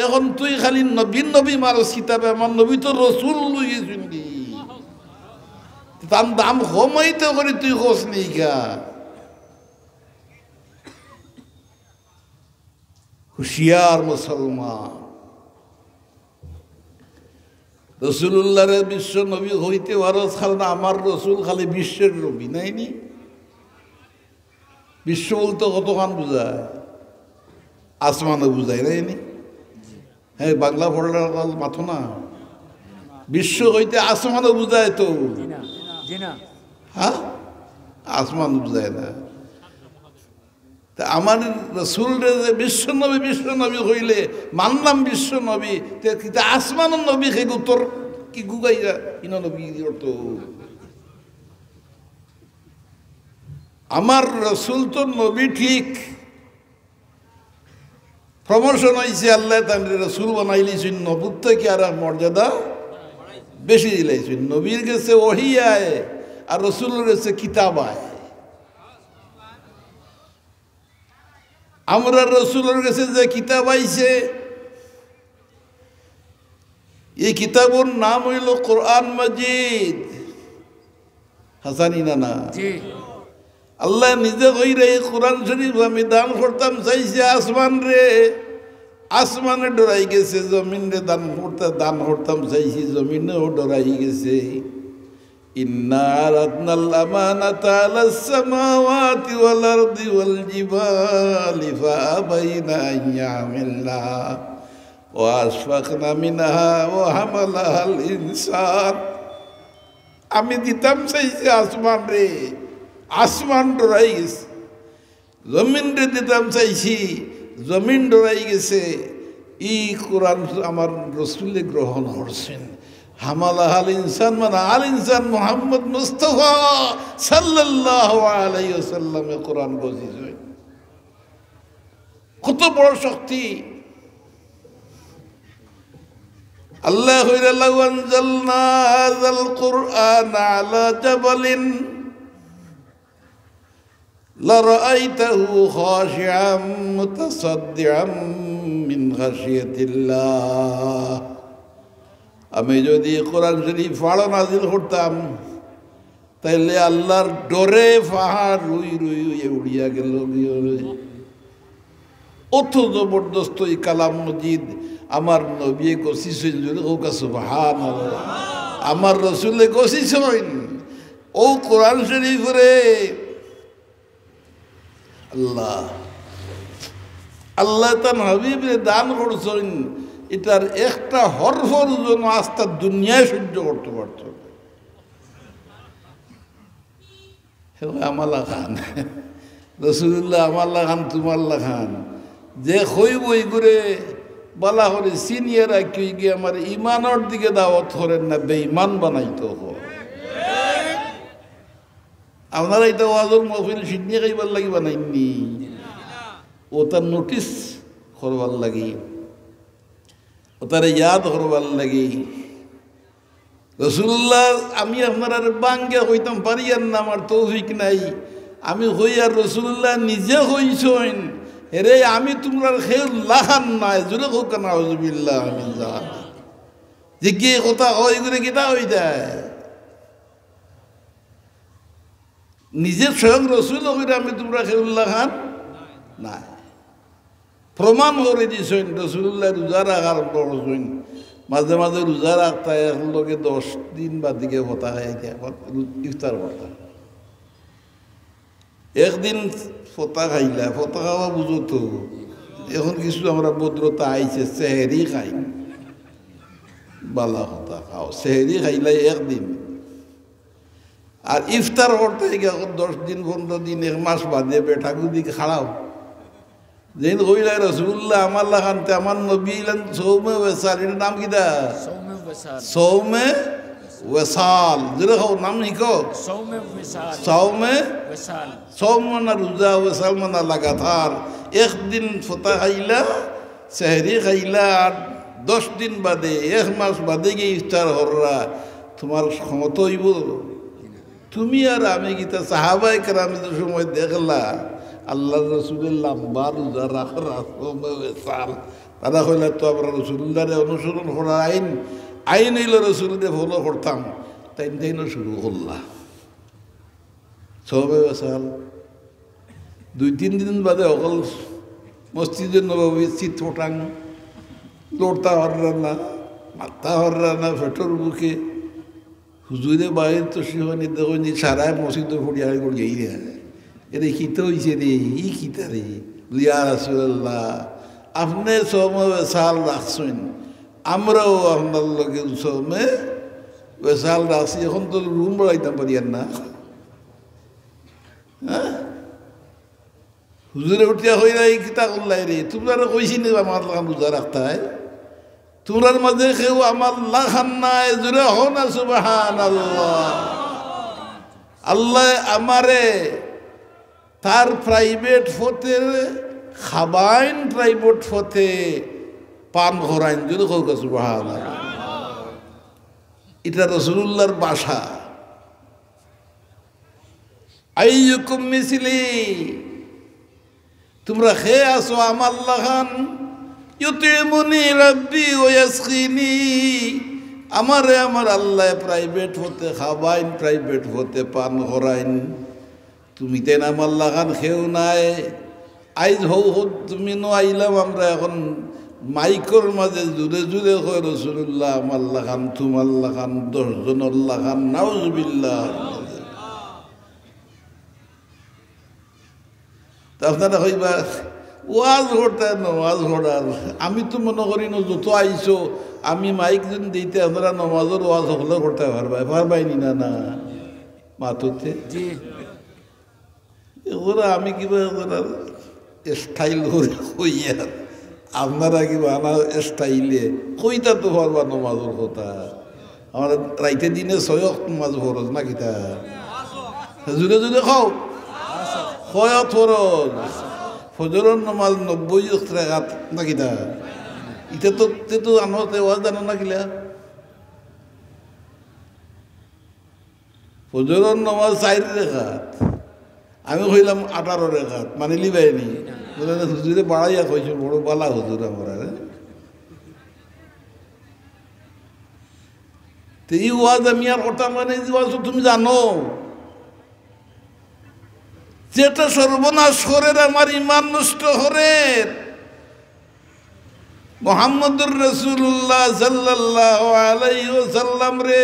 এখন তুই খালি নবী মারস কিতাবে আমার নবী তো রসুল লইয়েছেন তার দাম কমাইতে করে তুই খোঁজ নেই গা হুশিয়ার মুসলমান রসুল্লাহর বিশ্ব নবী হইতে পারো কারণ আমার রসুল খালি বিশ্বের নবী নাইনি বিশ্ব বলতে কতক্ষণ বুঝায় আসমানও বুঝায় নাইনি হ্যাঁ বাংলা পড়ার মাথো না বিশ্ব হইতে আসমানও বুঝায় তো হ্যাঁ আসমান বুঝায় না তা আমার রসুলরে যে বিশ্বনবী হইলে মানলাম বিশ্বনবী, কিন্তু আসমানের নবী সেই উত্তর কি গুগাইয়া ইনা নবী তো আমার রসুল তো নবী ঠিক, প্রমোশন হয়েছে আল্লাহ তার রসুল বানাইলিছেন, নবুর থেকে আর মর্যাদা বেশি দিলাইছেন। নবীর গেছে ওহী আয় আর রসুলের গেছে কিতাব আয়। আমরা রসুলের কাছে যে কিতাব আইছে এই কিতাবের নাম হইল কোরআন মাজিদ। হাসানি না আল্লাহ নিজে কইরে এই কোরআন শরীফ আমি দান করতাম চাইছে আসমান রে, আসমানে ডরাই গেছে, জমিন রে দান করতাম চাইছি, জমিনেও ডরাই গেছে। ইন্না আরাদনাল আমানাতা আলাস সামাওয়াতি ওয়াল আরদি ওয়াল জিবালি ফাআবাইনা আন ইয়াহমিলনাহা ওয়া আশফাকনা মিনহা ওয়া হামালাহাল ইনসান। আমি দিতাম চাইছি আসমান রে, আসমান ডরাই গেছে। জমিন রে দিতাম চাইছি, জমিন ডরাই গেছে। ই কোরআন আমার রসুলে গ্রহণ করছেন। হামালাহাল ইনসান মানে আল ইনসান মুহাম্মদ মুস্তাফা সাল্লাল্লাহু আলাইহি ওয়াসাল্লামে কোরআন গজিত হয়। কত বড় শক্তি! আল্লাহ কইরা লাউ আনজালনা হাযাল কুরআন আলা জাবালিন লারাআইতাহু খাশিআম মুতাসাদ্দিআম মিন খাশিয়াতিল্লাহ। আমি যদি কোরআন শরীফ ফাড়া নাজিল করতাম তাইলে আল্লাহর ডরে পাহাড় রুই রুই উড়িয়া গেল। অত জবরদস্ত এই কালাম মজিদ আমার নবী গছিছেন, যদি হোক সুবহানাল্লাহ। আমার রসুলে গছিছেন ও কোরআন শরীফ রে। আল্লাহ আল্লাহ তার হাবিবরে দান করছেন, এটার একটা হরফর জন্য আস্থা দুনিয়ায় সহ্য করতে পারত। আমাল্লা খান রসুল্লাহ, আমাল্লা খান, তুমাল্লা খান যে হইবই করে বলা করে সিনিয়রা কি গিয়ে আমার ইমানের দিকে দাওয়াত করেন না, বেঈমান বানাইতো। আপনারা এটা ওয়াজর মহফিল সিডনিয়ে খাইবার লাগি বানাইনি, ও তার নোটিস করবার লাগি, ও তার ইয়াদ করবার লাগি। রসুল্লাহ আমি আপনার বাঙ্গে হইতাম পারি আর না, আমার তৌফিক নাই। আমি হই আর রসুল্লাহ নিজে হইছেন এরে আমি তোমরা খেল লাখান নাই, জোরে হোক না আউযুবিল্লাহ যে কি কথা হয় করে কিতা হই যায়। নিজের স্বয়ং রসুল হইলে আমি তোমরা খেউল্লাহ খান নাই, প্রমাণ করে দিয়েছেন। রসুল্লাহ রোজা রাখার করছেন, মাঝে মাঝে রোজা রাখতে লোকে 10 দিন বা দিকে হতা হয় ইফতার করতাম। একদিন ফতা খাইলা, ফতা খাওয়া বুঝো তো, এখন কিছু আমরা ভদ্রতা আইছে, সেহেরি খাই, বালা ফতা খাও, সেহেরি খাইলা একদিন। আর ইফতার করতে এখন 10 দিন 15 দিন 1 মাস বাদে বেঠাগুদি খাড়াও। যেদিন কইলা রসুল্লাহ আমার লাগানতে আমার নবী সৌমে ওয়েসাল, এটার নাম কিটা? সৌমে ওয়েসাল। যেটা খাও নাম শিখো, সৌমে সৌম মানা রোজা, ওয়েসাল মানা লাগাতার। একদিন ফতা খাইলা, সেহরি খাইলা, আর 10 দিন বাদে 1 মাস বাদে গিয়ে ইফতার হররা, তোমার ক্ষমতা হইব? তুমি আর আমি গীতা সাহাবাই কেরামের সময় দেখলা আল্লাহ রসুলের লম্বা রোজা রাখার সাল, তারা কইলা তো আমরা রসুল্লারে অনুসরণ করার আইন হইল রসুলকে ফলো করতাম, তাই তাইন শুরু করলা সবে সাল। 2-3 দিন বাদে অকল মসজিদের নবী চিত ফোটাং, লড়তা হররা না, মাথা হররা না, ফেটোর বুকে হুজুরে বাইরে তো সিহনি দেখুন সারায় মসজিদ ফুটিয়া করিয়াই রে, এরে খিতে হয়েছে রে, ই খিতা রে লিয়া রাসূলুল্লাহ। আপনি সৌমে সাল রাখছেন, আমরাও আপনার লোকে সৌমে সাল রাখছি। এখন তো রুম বাড়াইতাম পারি আর না, হুজুরে উঠিয়া হই নাই কিতা করলাই রে তোমরা কইছি নি আমার লাগান রোজা রাখতে হয় তোমরার মাঝে কেউ আমার লাখান নাই জুড়ে হো না সুবহানাল্লাহ আল্লাহ আমারে তার প্রাইভেট ফতে খাবাইন প্রাইভেট ফতে পান করাইন যদি হোক সুবহানাল্লাহ এটা রাসূলুল্লাহর বাসা আইয়ুকুম মিসলি তোমরা খেয়ে আসো আমার লাগান ইউতিমুনি রাব্বি ওয়া ইয়াসকিনি আমারে আমার আল্লাহ প্রাইভেট হতে খাবাইন প্রাইভেট হতে পান করাইন তুমি তেন আমার লাগান খেও নাই আইজ হৌ তুমি নো আইলাম আমরা এখন মাইকর মাঝে জুড়ে জুড়ে কয় রাসূলুল্লাহ আমার লাগান তোমার লাগান 10 জনের লাগান নাউজুবিল্লাহ আপনারা কইবা ওয়াজ ঘটার নমাজ ঘটার আমি তো মনে করি না যত আইসো আমি মাইক যেন দিতে আপনারা নমাজের ওয়াজ হলে করতে পারবাইনি না না মাতুতে ওরা আমি কিবা স্টাইল করে কইয়া আপনারা কিবা আনা স্টাইলে কইতা তো পারবা নমাজের কথা আমার রাইতে দিনে 6 ওয়াক্ত নমাজ ফরজ না কিতা জুড়ে জুড়ে খাও কয়ত ফরজ ফজরের নমাজ 90 রাকাত না কিতা এটা তো আনতে ওয়াজ জানো না কিলা ফজরের নমাজ 4 রাকাত আমি কইলাম 18 রাকাত মানিলি বাইনি বলে হুজুরে বাড়াইয়া কইছে বড় বালা হুজুর আমার তো এই ওয়াজ আমি আর কথা মানে ওয়াজ তুমি জানো যেটা সর্বনাশ করে আমার ইমান নষ্ট করে মুহাম্মদুর রাসূলুল্লাহ সাল্লাল্লাহু আলাইহি ওয়াসাল্লাম রে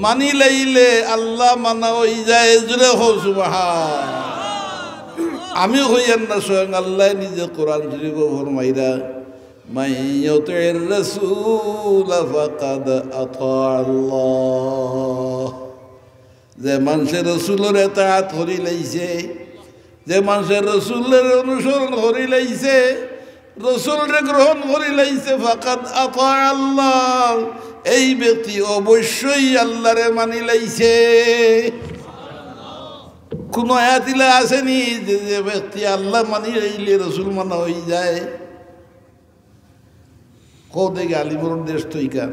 মানি লাইলে আল্লাহ মানা হই যায় জুরে হো সুবহান আমি হইয়ান না স্বয়ং আল্লাহ নিজে কোরআন শরীফ ফরমাইরা মাইয়ুতির রাসূল ফাকাদ আতা আল্লাহ যে মানুষের রসুলের এতাআত করি লাইছে যে মানুষের রসুলের অনুসরণ করি লাইছে রসুলরে গ্রহণ করি লাইছে ফাকাদ আতা আল্লাহ এই ব্যক্তি অবশ্যই আল্লাহরে মানি লাইছে কোন আয়াতিলে আসেনি যে ব্যক্তি আল্লাহ মানি লাইলে রসুল মানা হয়ে যায় কো দেখে আলিমর দেশ তৈকান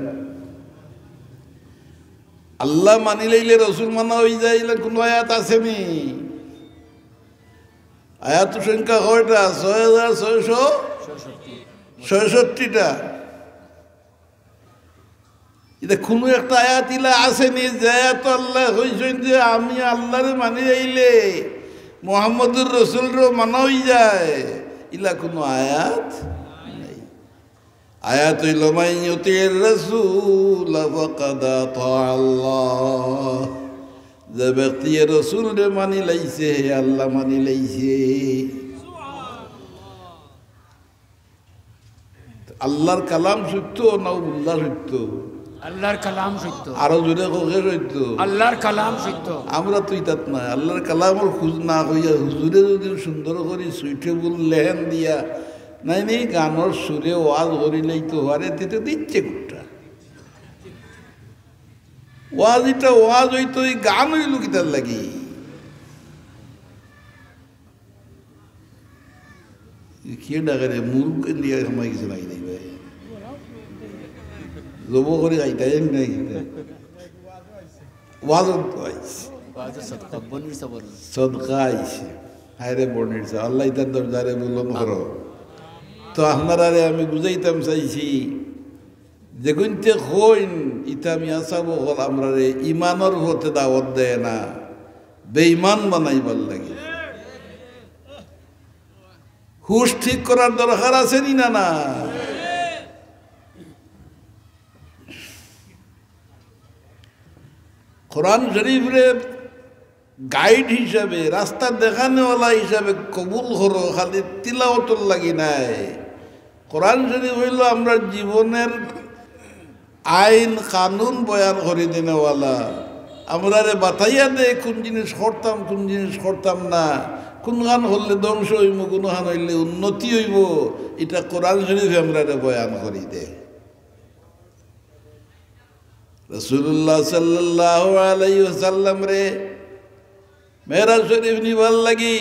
আল্লাহ মানি লাইলে রসুল মানা হয়ে যায় কোন আয়াত আসেনি আয়াত সংখ্যা কয়টা 6666টা এটা কোনো একটা আয়াত ইলা আসেনি যে আয়াত আল্লাহ কইছেন যে আমি আল্লাহরে মানি লাইলে মুহাম্মদুর রাসূলরে মানা হয়ে যায় ইলা কোনো আয়াত আয়াত হইল মাইয়ুতির রাসূল ফাকাদ আতা আল্লাহ যে ব্যক্তি রাসূলরে মানি লাইছে আল্লাহ মানি লাইছে আল্লাহর কালাম সত্য না উল্লাহ সত্য আল্লাহর কালাম সত্য আরো জোরে কোকে সত্য আল্লাহর কালাম সত্য আমরা তো ইতাত না আল্লাহর কালামর খুঁজ না হইয়া হুজুরে যদি সুন্দর করে সুইটেবল লেহেন দিয়া নাই নি গানের সুরে ওয়াজ করিলেই তো হারে তেতে দিচ্ছে কোটা ওয়াজ এটা ওয়াজ হইতো এই গান হইল কিতার লাগি কে ডাকারে মুরুখ দিয়ে সময় কিছু লাগি নাই ভাই জব করে গাইতাই নাই ওয়াজ সদকা আইছে হায়রে বর্ণির আল্লাহ তার দরজারে বললাম করো তো আপনারা আমি বুঝাইতাম চাইছি যে গুনতে হইন ইটা আমি আসাব হল আমরা রে ইমানর হতে দাওয়াত দেয় না বেঈমান বানাইবার লাগে হুশ ঠিক করার দরকার আছে নি না না কোরআন শরীফ রে গাইড হিসাবে রাস্তা দেখানেওয়ালা হিসাবে কবুল করো খালি তিলাওয়াতর লাগি নাই কোরআন শরীফ হইল আমরা জীবনের আইন কানুন বয়ান করে দিনেওয়ালা আমরা রে বাতাইয়া দে কোন জিনিস করতাম কোন জিনিস করতাম না কোনখান হলে ধ্বংস হইব, কোনখান হইলে উন্নতি হইব, এটা কোরআন শরীফ আমরা বয়ান করি দে। রাসূলুল্লাহ সাল্লাল্লাহু আলাইহি ওয়াসাল্লাম রে মেরাজ শরীফ নিবার লাগি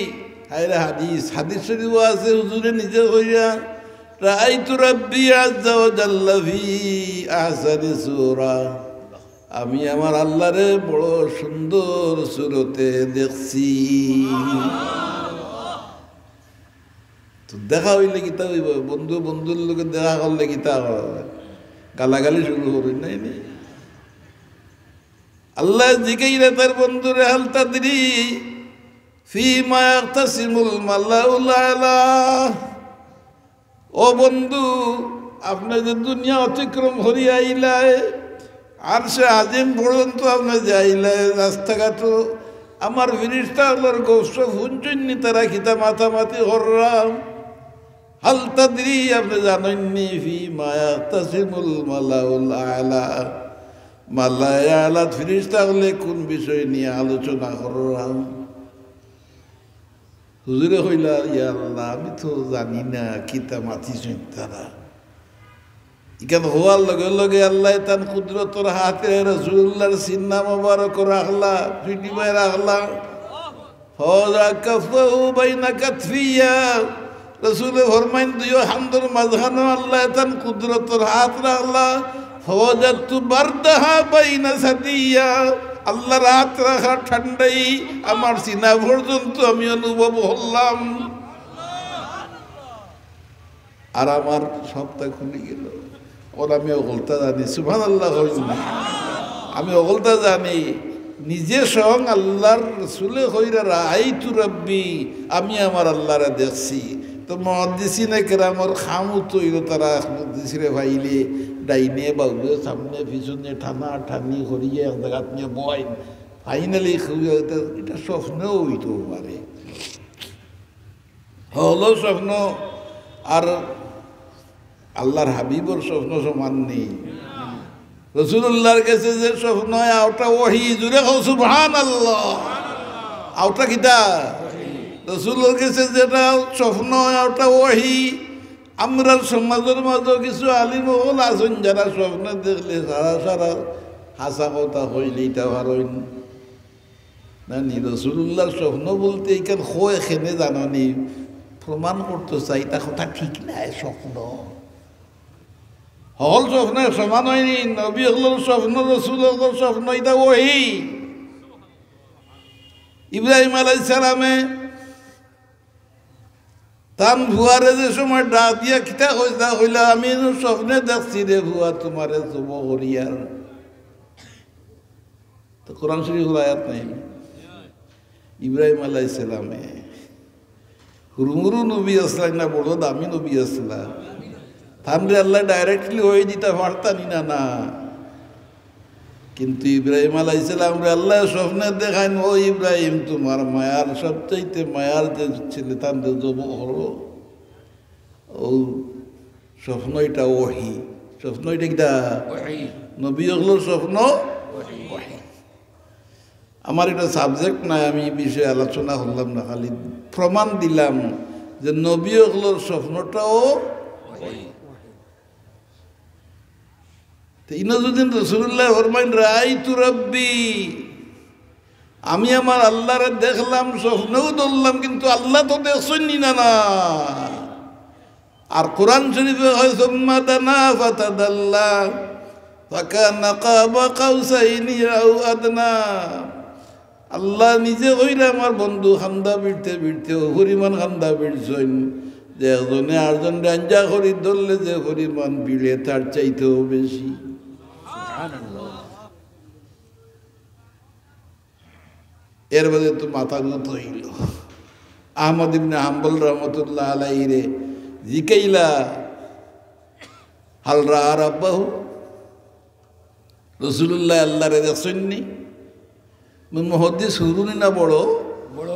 হায়রে হাদিস শরীফ আছে, হুজুরে নিজে কইয়া রাআইতু রাব্বি আযজা ওয়া জাল্লা ফি আহসানি সূরা, আমি আমার আল্লাহরে বড় সুন্দর সুরতে দেখছি। তো দেখা হইলে কিতা হইব, বন্ধু বন্ধুর লোকে দেখা করলে কিতা হয়, গালাগালি শুরু করি নাই নি। আল্লাহ জিগাইলে তার বন্ধুরে হাল তাদরি ফিমা ইয়াকতাসিমুল মালাউল আলা, ও বন্ধু আপনি যে দুনিয়া অতিক্রম করিয়া আইলায় আর সে আজিম পর্যন্ত আপনি যাইলায় রাস্তাঘাট আমার ফিরিস্তাগুলোর গোষ্ঠ হুঞ্চন্নি তারা খিতা মাথামাতি করলাম। হাল তাদরি আপনি জানেননি ফিমা ইয়াকতাসিমুল মালাউল আলা, মালায় আলা ফিরিস্তাগুলো কোন বিষয় নিয়ে আলোচনা করলাম। হুজুরে হইলা ইয়া আল্লাহ আমি তো জানি না কিতা মাতিছেন তারা। ইখান হওয়ার লগে লগে আল্লাহ তান কুদরতর হাতে রাসূলুল্লাহর সিনা মোবারক রাখলা, পিটিবাই রাখলা। ফাওয়া কাফাহু বাইনা কাতফিয়া, রাসূলে ফরমাইন দুই হামদর মাঝখানে আল্লাহ তান কুদরতর হাত রাখলা। ফাওয়াজাতু বারদাহা বাইনা সাদিয়া, আল্লাহ রাত রাখা ঠান্ডাই আমার সিনা পর্যন্ত আমি অনুভব করলাম। আর আমার সবটা খুলে গেল। ওর আমি অগলতা জানি, সুবহানাল্লাহ হইনি, আমি অগলতা জানি নিজে সং আল্লাহর রাসূলে কইরা রাআইতু রাব্বি, আমি আমার আল্লাহরে দেখছি। তো মুহাদ্দিসিনে কেরামর খামু তৈল তারা মুহাদ্দিসিরে ভাইলে ডাইনে বাউলে সামনে পিছনে ঠানা ঠানি করিয়ে এক জায়গা নিয়ে বয়, ফাইনালি এটা স্বপ্ন হইতে পারে, হলো স্বপ্ন। আর আল্লাহর হাবিবর স্বপ্ন সমান নেই। রাসূলুল্লাহর কাছে যে স্বপ্ন হয় ওটা ওহী, জুড়ে হোক সুবহানাল্লাহ। ওটা কিতা রাসূলের কাছে যেটা স্বপ্ন হয় ওটা ওহী। আমরা সমাজের মাঝে কিছু আলিম হল আছেন যারা স্বপ্ন দেখলে সারা সারা হাসা কথা হইলে এটা ভারইন না। রাসূলুল্লাহর স্বপ্ন বলতে এইখান হয় এখানে জানানি প্রমাণ করতে চাই তা কথা ঠিক নাই। স্বপ্ন হল স্বপ্নের সমান হয়নি। নবী হলোর স্বপ্ন, রাসূল হলোর স্বপ্ন, এটা ওহী। ইব্রাহিম আলাইহিস সালামে তান ভুয়ারে যে সময় ডাক দিয়া খিতা কইলা কইলা আমি স্বপ্নে দেখছি রে ভুয়া তোমারে যুব হরিয়ার। তো কোরআন শরীফের আয়াত নাই। ইব্রাহিম আলাইহিস সালামে হুরুমুরু নবী আসলেন না, বড় দামি নবী আসলা। তাহলে আল্লাহ ডাইরেক্টলি হয়ে দিতে পারতানি না না। কিন্তু ইব্রাহিম আলাইহিস সালাম রে আল্লাহ স্বপ্নে দেখান, ও ইব্রাহিম তোমার মায়ার সবচাইতে মায়ার যে ছেলে তার যুব হলো ও স্বপ্ন, এটা ওহী। স্বপ্ন এটা কিটা নবী হলো স্বপ্ন ওহী। আমার এটা সাবজেক্ট নাই, আমি এই বিষয়ে আলোচনা করলাম না, খালি প্রমাণ দিলাম যে নবী হলোর স্বপ্নটাও ওহী। ইনজুদ্দিন রাসূলুল্লাহ ফরমাইন রাআইতু রাব্বি, আমি আমার আল্লাহরে দেখলাম, স্বপ্নেও ধরলাম, কিন্তু আল্লাহ তো দেখছনি না না। আর কোরআন শরীফে হয় সুম্মা দানা ফাতাদাল্লা ফাকানা কাবা কাউসাইনি আও আদনা। আল্লাহ নিজে কইলে আমার বন্ধু খান্দা বিড়তে বিড়তে পরিমাণ খান্দা বিড়ছেন যে একজনে আরেকজন ডাঞ্জা করি ধরলে যে পরিমাণ বিড়ে তার চাইতেও বেশি। এর বাদে তো মাথা নত হইল। আহমদ ইবনে হাম্বল রহমতুল্লাহ আলাইহি রে জিকাইলা হাল রা রাব্বাহু, রাসূলুল্লাহ আল্লাহরে দেখছেননি? মুহাদ্দিস হুরুনি না বড় বড়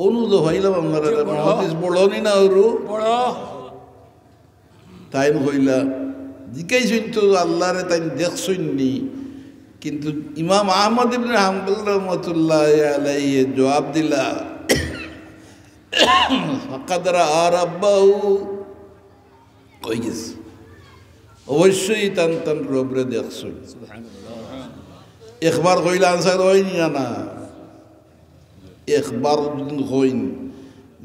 অনুদ হইলাম আমরা মুহাদ্দিস বড়নি না হুরু বড় তাই হইলা জিকাইছেন তো আল্লাহরে তাই দেখছেননি। কিন্তু ইমাম আহমদ ইবনে হাম্বল রহমতুল্লাহ আলাইহি জবাব দিলা ফাকাদ রাআ রাব্বাহু কই গেছে অবশ্যই তান তান রবরে দেখছই একবার কইলে আনসার হয়নি না একবার হইন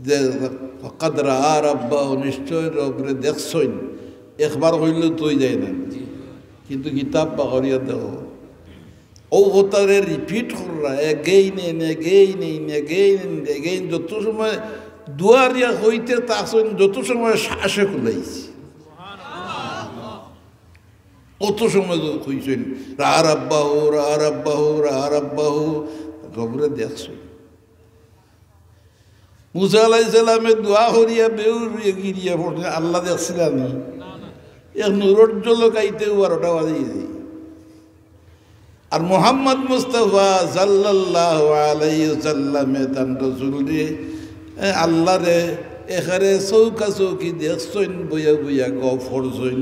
যে ফাকাদ রাআ রাব্বাহু নিশ্চয় রবরে দেখছই একবার হইলে তুই যায় না কিন্তু কিতাব বাগরিয়া দেখো ও হতারে রিপিট করা এগেইন এগেইন যত সময় দুয়ারিয়া হইতে তাসন যত সময় শ্বাসে খুলাইছি অত সময় কইছেন রা রাব্বাহু রবরে দেখছো মুসা আলাইহিস সালামের দোয়া করিয়া বেউরিয়া গিরিয়া পড়ে আল্লাহ দেখছিলেন এক নুরুর জলকাইতে 12টা বাজিয়ে আর মোহাম্মদ মুস্তাফা সাল্লাল্লাহু আলাইহি ওয়াসাল্লামে তান রাসূল রে আল্লাহ রে এখানে চৌকা চৌকি দেখছইন বইয়া বইয়া গপ করছইন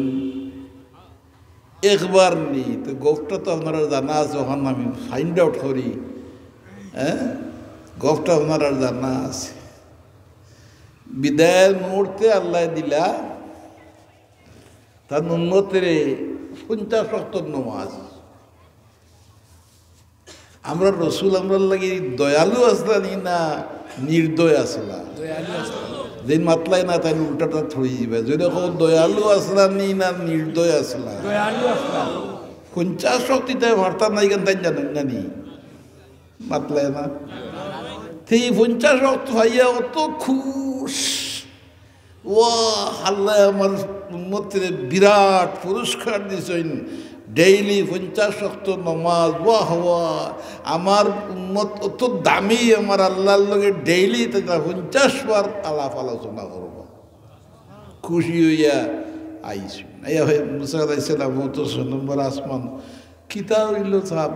একবার নি তো গপটা তো আপনারা জানা আছে ওখানে আমি ফাইন্ড আউট করি গপটা আপনারা জানা আছে বিদায়ের মুহূর্তে আল্লাহ দিলা তার উম্মতের 50 ওয়াক্ত নামাজ আমরা রসুল আমরা লাগি দয়ালু আসলানি না নির্দয় আসলা যেন মাতলাই না তাই উল্টাটা থই যাবে যদি দয়ালু আসলানি না নির্দয় আসলা 50 শক্তিতে ভার্তা নাই কেন তাই জানেন জানি মাতলাই না সেই 50 শক্ত ভাইয়া অত খুশ ও আল্লাহ আমার উম্মতের বিরাট পুরস্কার দিছেন ডেইলি 50 ওয়াক্ত নামাজ বাহ বাহ আমার উম্মত অত দামি আমার আল্লাহর লগে ডেইলি 50 বার আলাপ আলোচনা করব খুশি হইয়া আইছি আইয়া মুসা আলাইহিস সালাম 32 নম্বর আসমান কিতাব হইল সাহেব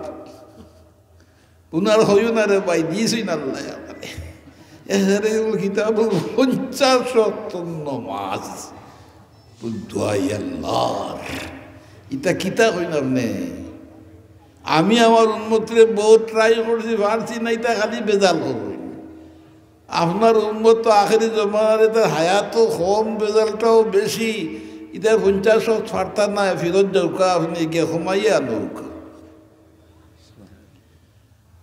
উনার হইও না রে ভাই দিয়েছেন আল্লাহ আমারে এরে কিতাব 50 ওয়াক্ত নামাজ বুঝাই আল্লাহ ইটা কিতা কইন আপনি আমি আমার উন্মতরে বহুত ট্রাই করছি পারছি না এটা খালি বেজাল করবেন আপনার উন্মত তো আখেরি জমানারে তার হায়াত কম বেজালটাও বেশি এটা 50 ফারতা না ফিরত যাওকা আপনি গিয়ে ঘুমাইয়া আনুক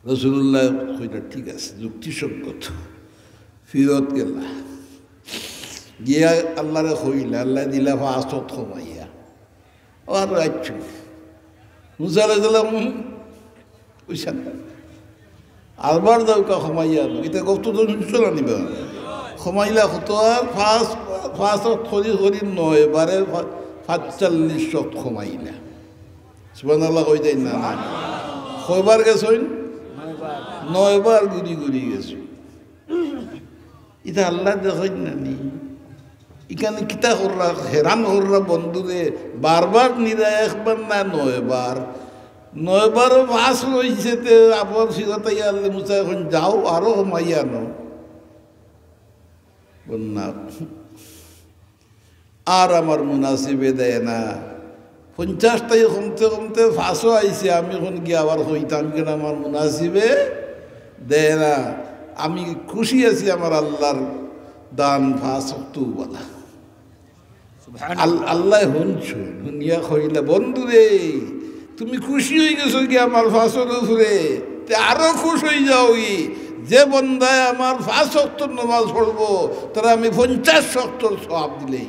রসুল্লাহ কইটা ঠিক আছে যুক্তিসঙ্গত ফিরত গেলা গিয়া আল্লাহরে কইলা আল্লাহ দিলা 5 ওয়াক্ত ঘুমাইয়া আর রাখছো মুসা আলাইহিস সালাম কইছেন আলবার দাও কা খমাইয়া এটা কত তো চল নিবা খমাইলা কত আর ফাস থরি থরি 9 বারে 45 শত খমাইলা সুবহানাল্লাহ কই দেন না কয়বার গেছইন 9 বার গুড়ি গুড়ি গেছ এটা আল্লাহ দেখেন না নি এখানে কিতা কররা হেরান কররা বন্ধুরে বারবার নিরা একবার না 9 বার 9 বার বাস রইছে তে আবার সিরাতে আল্লাহ মুসা এখন যাও আরো মাইয়া নো বন্না আর আমার মুনাসিবে দেয় না 50টাই কমতে কমতে ফাঁসও আইছে আমি এখন গিয়ে আবার হইতাম কেন আমার মুনাসিবে দেয় না আমি খুশি আছি আমার আল্লাহর দান ফাঁসক্তু বলা আল্লাহ শুনছো দুনিয়া কইলা বন্ধু রে তুমি খুশি হয়ে গেছো কি আমার ফাঁসর উপরে তে আরো খুশ হয়ে যাও যে বন্ধায় আমার 5 ওয়াক্ত নামাজ পড়বো তারা আমি 50 ওয়াক্ত সওয়াব দিলেই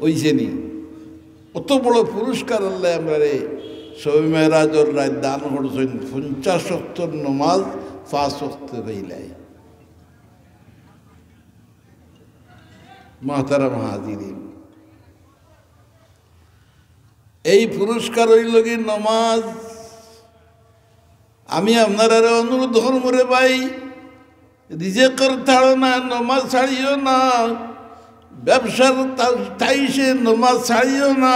ওইছে নি অত বড় পুরস্কার আল্লাহ আমরা রে শবে মেরাজের রাত দান করছেন 50 ওয়াক্ত নামাজ 5 ওয়াক্ত হইলাই মাহতারাম হাজিরিন এই পুরস্কার হইল কি নামাজ আমি আপনারা অনুরোধ করমরে ভাই রিজেকের ছাড়ো না নামাজ ছাড়িও না ব্যবসার তাইসে নামাজ ছাড়িও না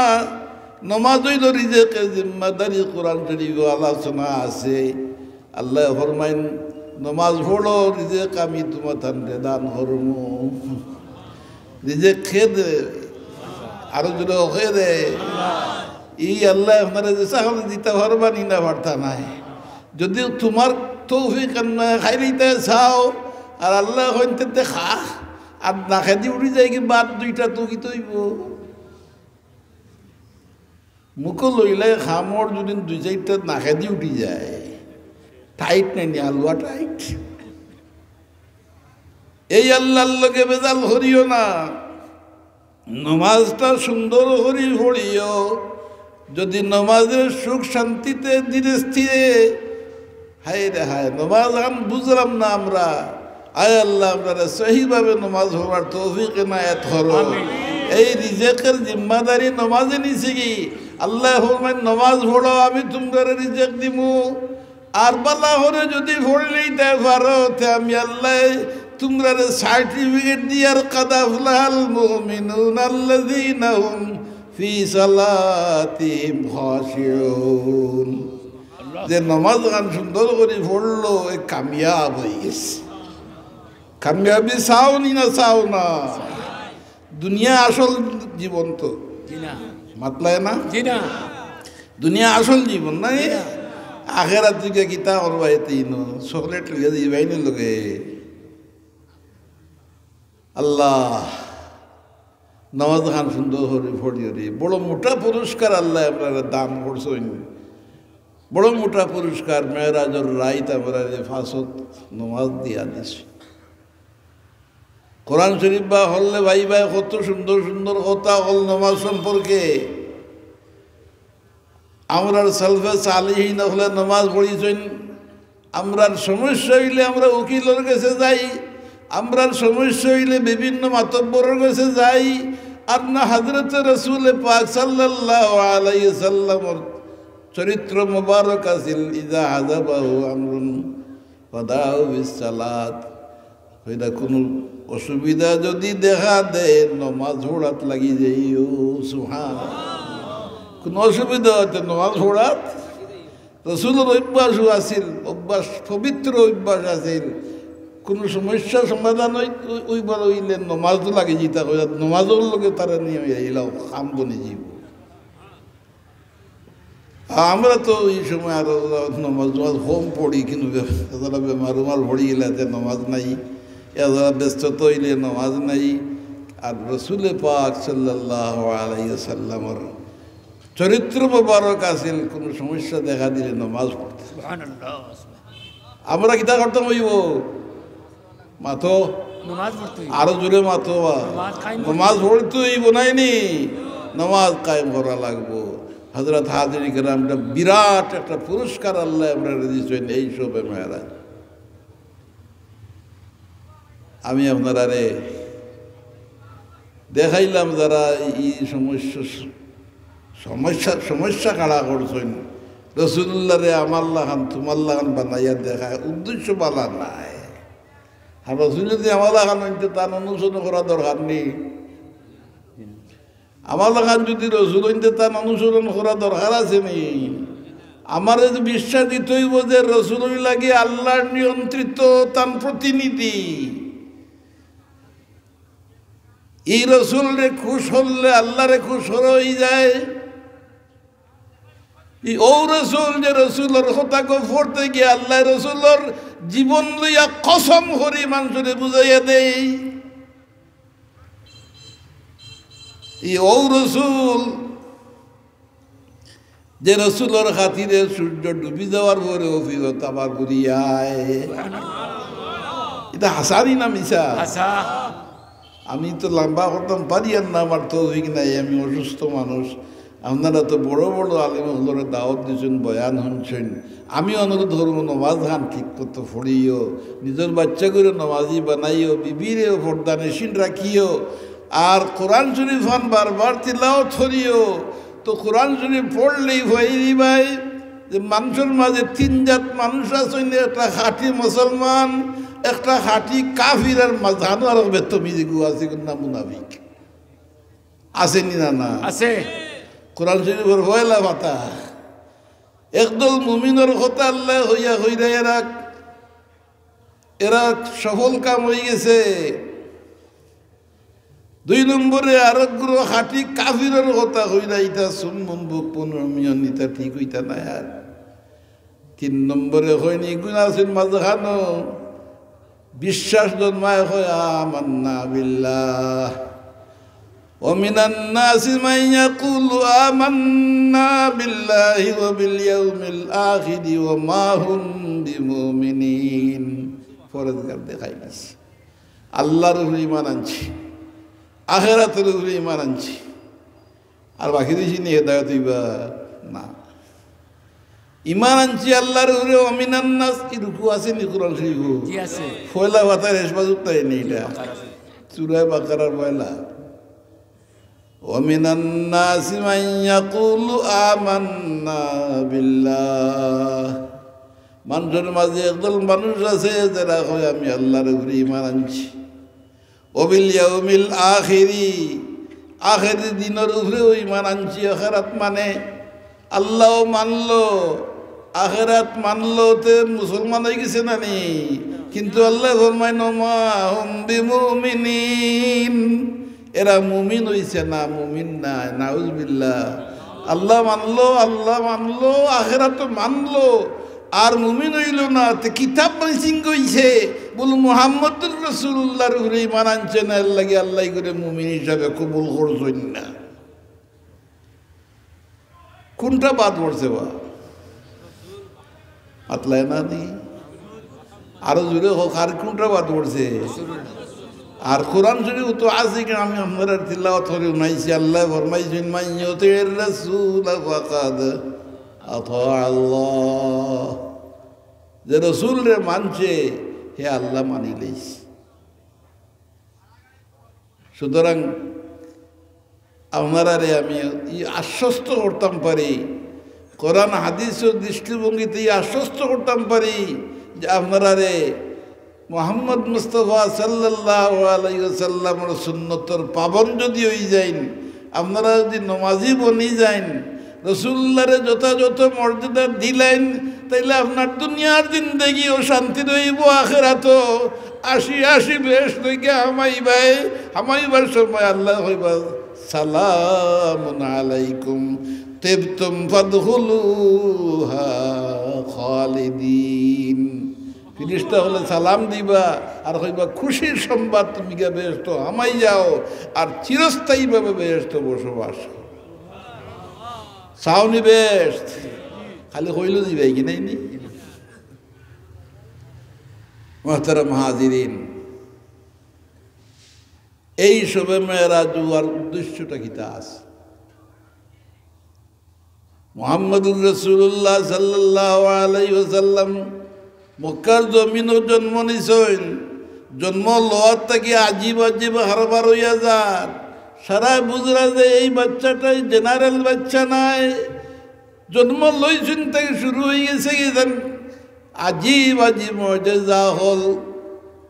নামাজ হইল রিজেকের জিম্মাদারি কোরআন শরীফে আলোচনা আছে আল্লাহ ফরমাইন নামাজ পড়ো রিজেক আমি তোমার থানতে দান করবো রিজেক খেয়ে দে আরো যদি খেয়ে দে এই আল্লাহ আপনারা যে চাকরি দিতে পারবানি না পারতা নাই যদি তোমার তৌফিক খাইলিতে চাও আর আল্লাহ হইতে খা আর না খেদি উঠি যায় কি বাদ দুইটা তো কি তৈব মুখ লইলে খামর যদি দুই চারটা না খেদি উঠি যায় টাইট নাই নি আলুয়া টাইট এই আল্লাহর লগে বেজাল হরিও না নমাজটা সুন্দর হরি পড়িও যদি নমাজের সুখ শান্তিতে ধীরে স্থিরে হায় রে হায় নমাজ আমি বুঝলাম না আমরা আয় আল্লাহ আপনারা সহিভাবে নমাজ হওয়ার তৌফিক এনায়েত করো এই রিজেকের জিম্মাদারি নমাজে নিছে কি আল্লাহ ফরমান নমাজ পড়ো আমি তোমরা রিজেক দিমু আর বালা হরে যদি পড়লেই তে পারো তে আমি আল্লাহ তোমরা সার্টিফিকেট দিয়ার কাদাফলাল মুমিনুন আল্লাযীনা হুম ফি সালাতিহিম খাশিউন যে নামাজ গান সুন্দর করে পড়লো এ কামিয়াব হয়ে গেছে কামিয়াবি চাও নি না চাও না দুনিয়া আসল জীবন তো মাতলায় না দুনিয়া আসল জীবন না আখেরাত দিকে গীতা করবাইতেই ন চকলেট লিয়ে দিবাই নি লোকে আল্লাহ নামাজ খান সুন্দর করে পড়িও রে বড় মোটা পুরস্কার আল্লাহ আপনারা দান করছেন বড় মোটা পুরস্কার মেয়েরাজর রাইত আমরা ফাঁসত নমাজ দিয়া দিছি কোরআন শরীফ বা হললে ভাই ভাই কত সুন্দর সুন্দর কথা হল নমাজ সম্পর্কে আমরার সালফে সালিহিন হলে নমাজ পড়িছেন আমরার সমস্যা হইলে আমরা উকিলের কাছে যাই আমরার সমস্যা হইলে বিভিন্ন মাতব্বরের কাছে যাই আর না হযরত রাসূল পাক সাল্লাল্লাহু আলাইহি সাল্লামের চরিত্র মুবারক আছিল ইজা হাযাবাহু আমরুন ফাদাউ বিসসালাত কইরা কোনো অসুবিধা যদি দেখা দেয় নামাজ পড়াত লাগি যাইও সুবহানাল্লাহ কোনো অসুবিধা হতে নামাজ পড়াত রাসূলের অভ্যাস আছিল অভ্যাস পবিত্র অভ্যাস আছিল কোনো সমস্যা সমাধান ওইবার হইলে নামাজ তো লাগে যেটা কই নামাজের লগে তারা নিয়ে এলাও কাম বনে যাব আমরা তো এই সময় আরো নামাজ হোম পড়ি কিন্তু যারা বেমার উমার পড়ি গেলে নামাজ নাই এরা ব্যস্ততা হইলে নামাজ নাই আর রাসূল পাক সাল্লাল্লাহু আলাইহি সাল্লামের চরিত্র মুবারক আছিল কোনো সমস্যা দেখা দিলে নামাজ পড়তে সুবহানাল্লাহ আমরা কিতা করতাম হইব মাতো আরো জোরে মাতো নামাজ পড়তে হইব নাইনি নামাজ কায়েম করা লাগবো হযরত হাজিরি কেরামটা বিরাট একটা পুরস্কার আল্লাহ আমরা দিয়েছেন এই শোবে মেয়েরাজ আমি আপনারা দেখাইলাম যারা এই সমস্যা কাড়া করছেন রাসূলুল্লাহ রে আমার লাগান তোমার লাগান বানাইয়া দেখায় উদ্দেশ্য বালা নাই আর রাসূল যদি আমার লাগান হইতে তার অনুসরণ করা দরকার নেই আমার লাগান যদি রাসূল হইতে তার অনুসরণ করা দরকার আছে নি আমার বিশ্বাস দিতে হইব যে রাসূল লাগে আল্লাহর নিয়ন্ত্রিত তার প্রতিনিধি এই রাসূল রে খুশ হলে আল্লাহ রে খুশ হয়ে যায় ও রাসূল যে রাসূলের কথা পড়তে গিয়ে আল্লাহ রাসূলের জীবন লইয়া কসম করি মানুষরে বুঝাইয়া দেই ও রাসূল যে রাসূলের খাতিরে সূর্য ডুবি যাওয়ার পরে অভিগত আবার ঘুরিয়ায় এটা হাসারি না মিশা আমি তো লম্বা করতাম পারি আর না আমার তৌফিক নাই আমি অসুস্থ মানুষ আপনারা তো বড় বড় আলিমগুলোরে দাওয়াত দিয়েছেন বয়ান শুনছেন আমি অনুরোধ করবো নমাজ খান ঠিক করতে পড়িও নিজের বাচ্চা করে নমাজি বানাইও বিবিরেও পর্দা নেশিন রাখিও আর কোরআন শরীফ খান বারবার তিলাওয়াত করিও তো কোরআন শরীফ পড়লেই ভয় ভাই যে মানুষের মাঝে তিন জাত মানুষ আছেন একটা খাঁটি মুসলমান একটা খাঁটি কাফির আর মাঝানো আর বেতমিজি গু আছে না মুনাফিক আসেনি না না আছে কোরআন শরীফের ভয়লা কথা একদল মুমিনের কথা আল্লাহ হইয়া হইরা এরা সফল কাম হয়ে গেছে দুই নম্বরে আরোগ্য খাঁটি কাফিরের কথা হইরা ইটা সুমন বুক পুনর্মিয়ন ইটা ঠিক হইতা না আর তিন নম্বরে হয়নি গুনাসিন মাঝখানো বিশ্বাস জন্মায় হয় আমান্না বিল্লাহ ومن الناس من يقول آمنا بالله وباليوم الآخر وما هم بمؤمنين ফরজগার দেখাই দিছি আল্লাহর উপরে ঈমান আনছি আখিরাতের উপরে ঈমান আনছি আর বাকি দিছি নি হেদায়েত হইবা না ঈমান আনছি আল্লাহর উপরে ওমিনান নাস কি রুকু আছে নি কোরআন শরীফ জি আছে পয়লা বাতার হেসবাজুত তাই নেই এটা সূরা বাকারার পয়লা ومن الناس من يقول آمنا بالله মানুষের মাঝে একদল মানুষ আছে যারা কয় আমি আল্লাহর উপরে ঈমান আনছি ওবিল ইয়াউমিল আখিরি আখির দিনের উপরে ঈমান আনছি আখিরাত মানে আল্লাহ মানলো আখিরাত মানলো তে মুসলমান হয়ে গেছে না নি কিন্তু আল্লাহ ফরমায় মা হুম বিমুমিনিন এরা মুমিন হইছে না মুমিন না নাউজুবিল্লাহ আল্লাহ মানলো আখিরাত মানলো আর মুমিন হইল না তে কিতাব মানসিং কইছে বল মুহাম্মদুর রাসূলুল্লাহর উপরে ঈমান আনছে না লাগি আল্লাহ করে মুমিন হিসাবে কবুল করছেন না কোনটা বাদ পড়ছে বা আতলায় না দি আরো জোরে হোক আর কোনটা বাদ পড়ছে আর কোরআন শরীফ তো আছে কি আমি আপনারা তিলাওয়াত করে উনাইছি আল্লাহ ফরমাইছেন মান ইউতির রাসূল ফাকাদ আতা আল্লাহ যে রাসূল রে মানছে হে আল্লাহ মানিলেই সুতরাং আপনারা রে আমি আশ্বস্ত করতাম পারি কোরআন হাদিসের দৃষ্টিভঙ্গিতে আশ্বস্ত করতাম পারি যে আপনারা রে মোহাম্মদ মুস্তফা সাল্লাল্লাহু আলাইহি ওয়াসাল্লামের সুন্নতর পাবন যদি হই যাইন আপনারা যদি নমাজি বনি যাইন রাসূলুল্লাহরে যথাযথ মর্যাদা দিলেন তাইলে আপনার দুনিয়ার জিন্দেগি ও শান্তি রইব আখিরাতও আশি বেশ থেকে হামাইবার সময় আল্লাহ হইবা সালামুন আলাইকুম তিবতুম ফাদখুলুহা খালিদিন ফিরিস্তা হলে সালাম দিবা আর হইবা খুশির সংবাদ তুমি গিয়ে বেহেশত আমাই যাও আর চিরস্থায়ীভাবে বেহেশত বসবাস চাওনি বেশ খালি হইল দিবে কি নাই নি মুহতারাম হাজিরিন এই সবে মেরাজ আর উদ্দেশ্যটা কিতা আছে মুহাম্মদুর রাসূলুল্লাহ সাল্লাল্লাহু আলাইহি ওয়াসাল্লাম মক্কার জমিনও জন্ম নিছেন জন্ম লওয়ার থেকে আজীব হারবার হইয়া যান সারা বুঝরা যে এই বাচ্চাটাই জেনারেল বাচ্চা নাই জন্ম লইছেন থেকে শুরু হয়ে গেছে আজীব মর্যাদা হল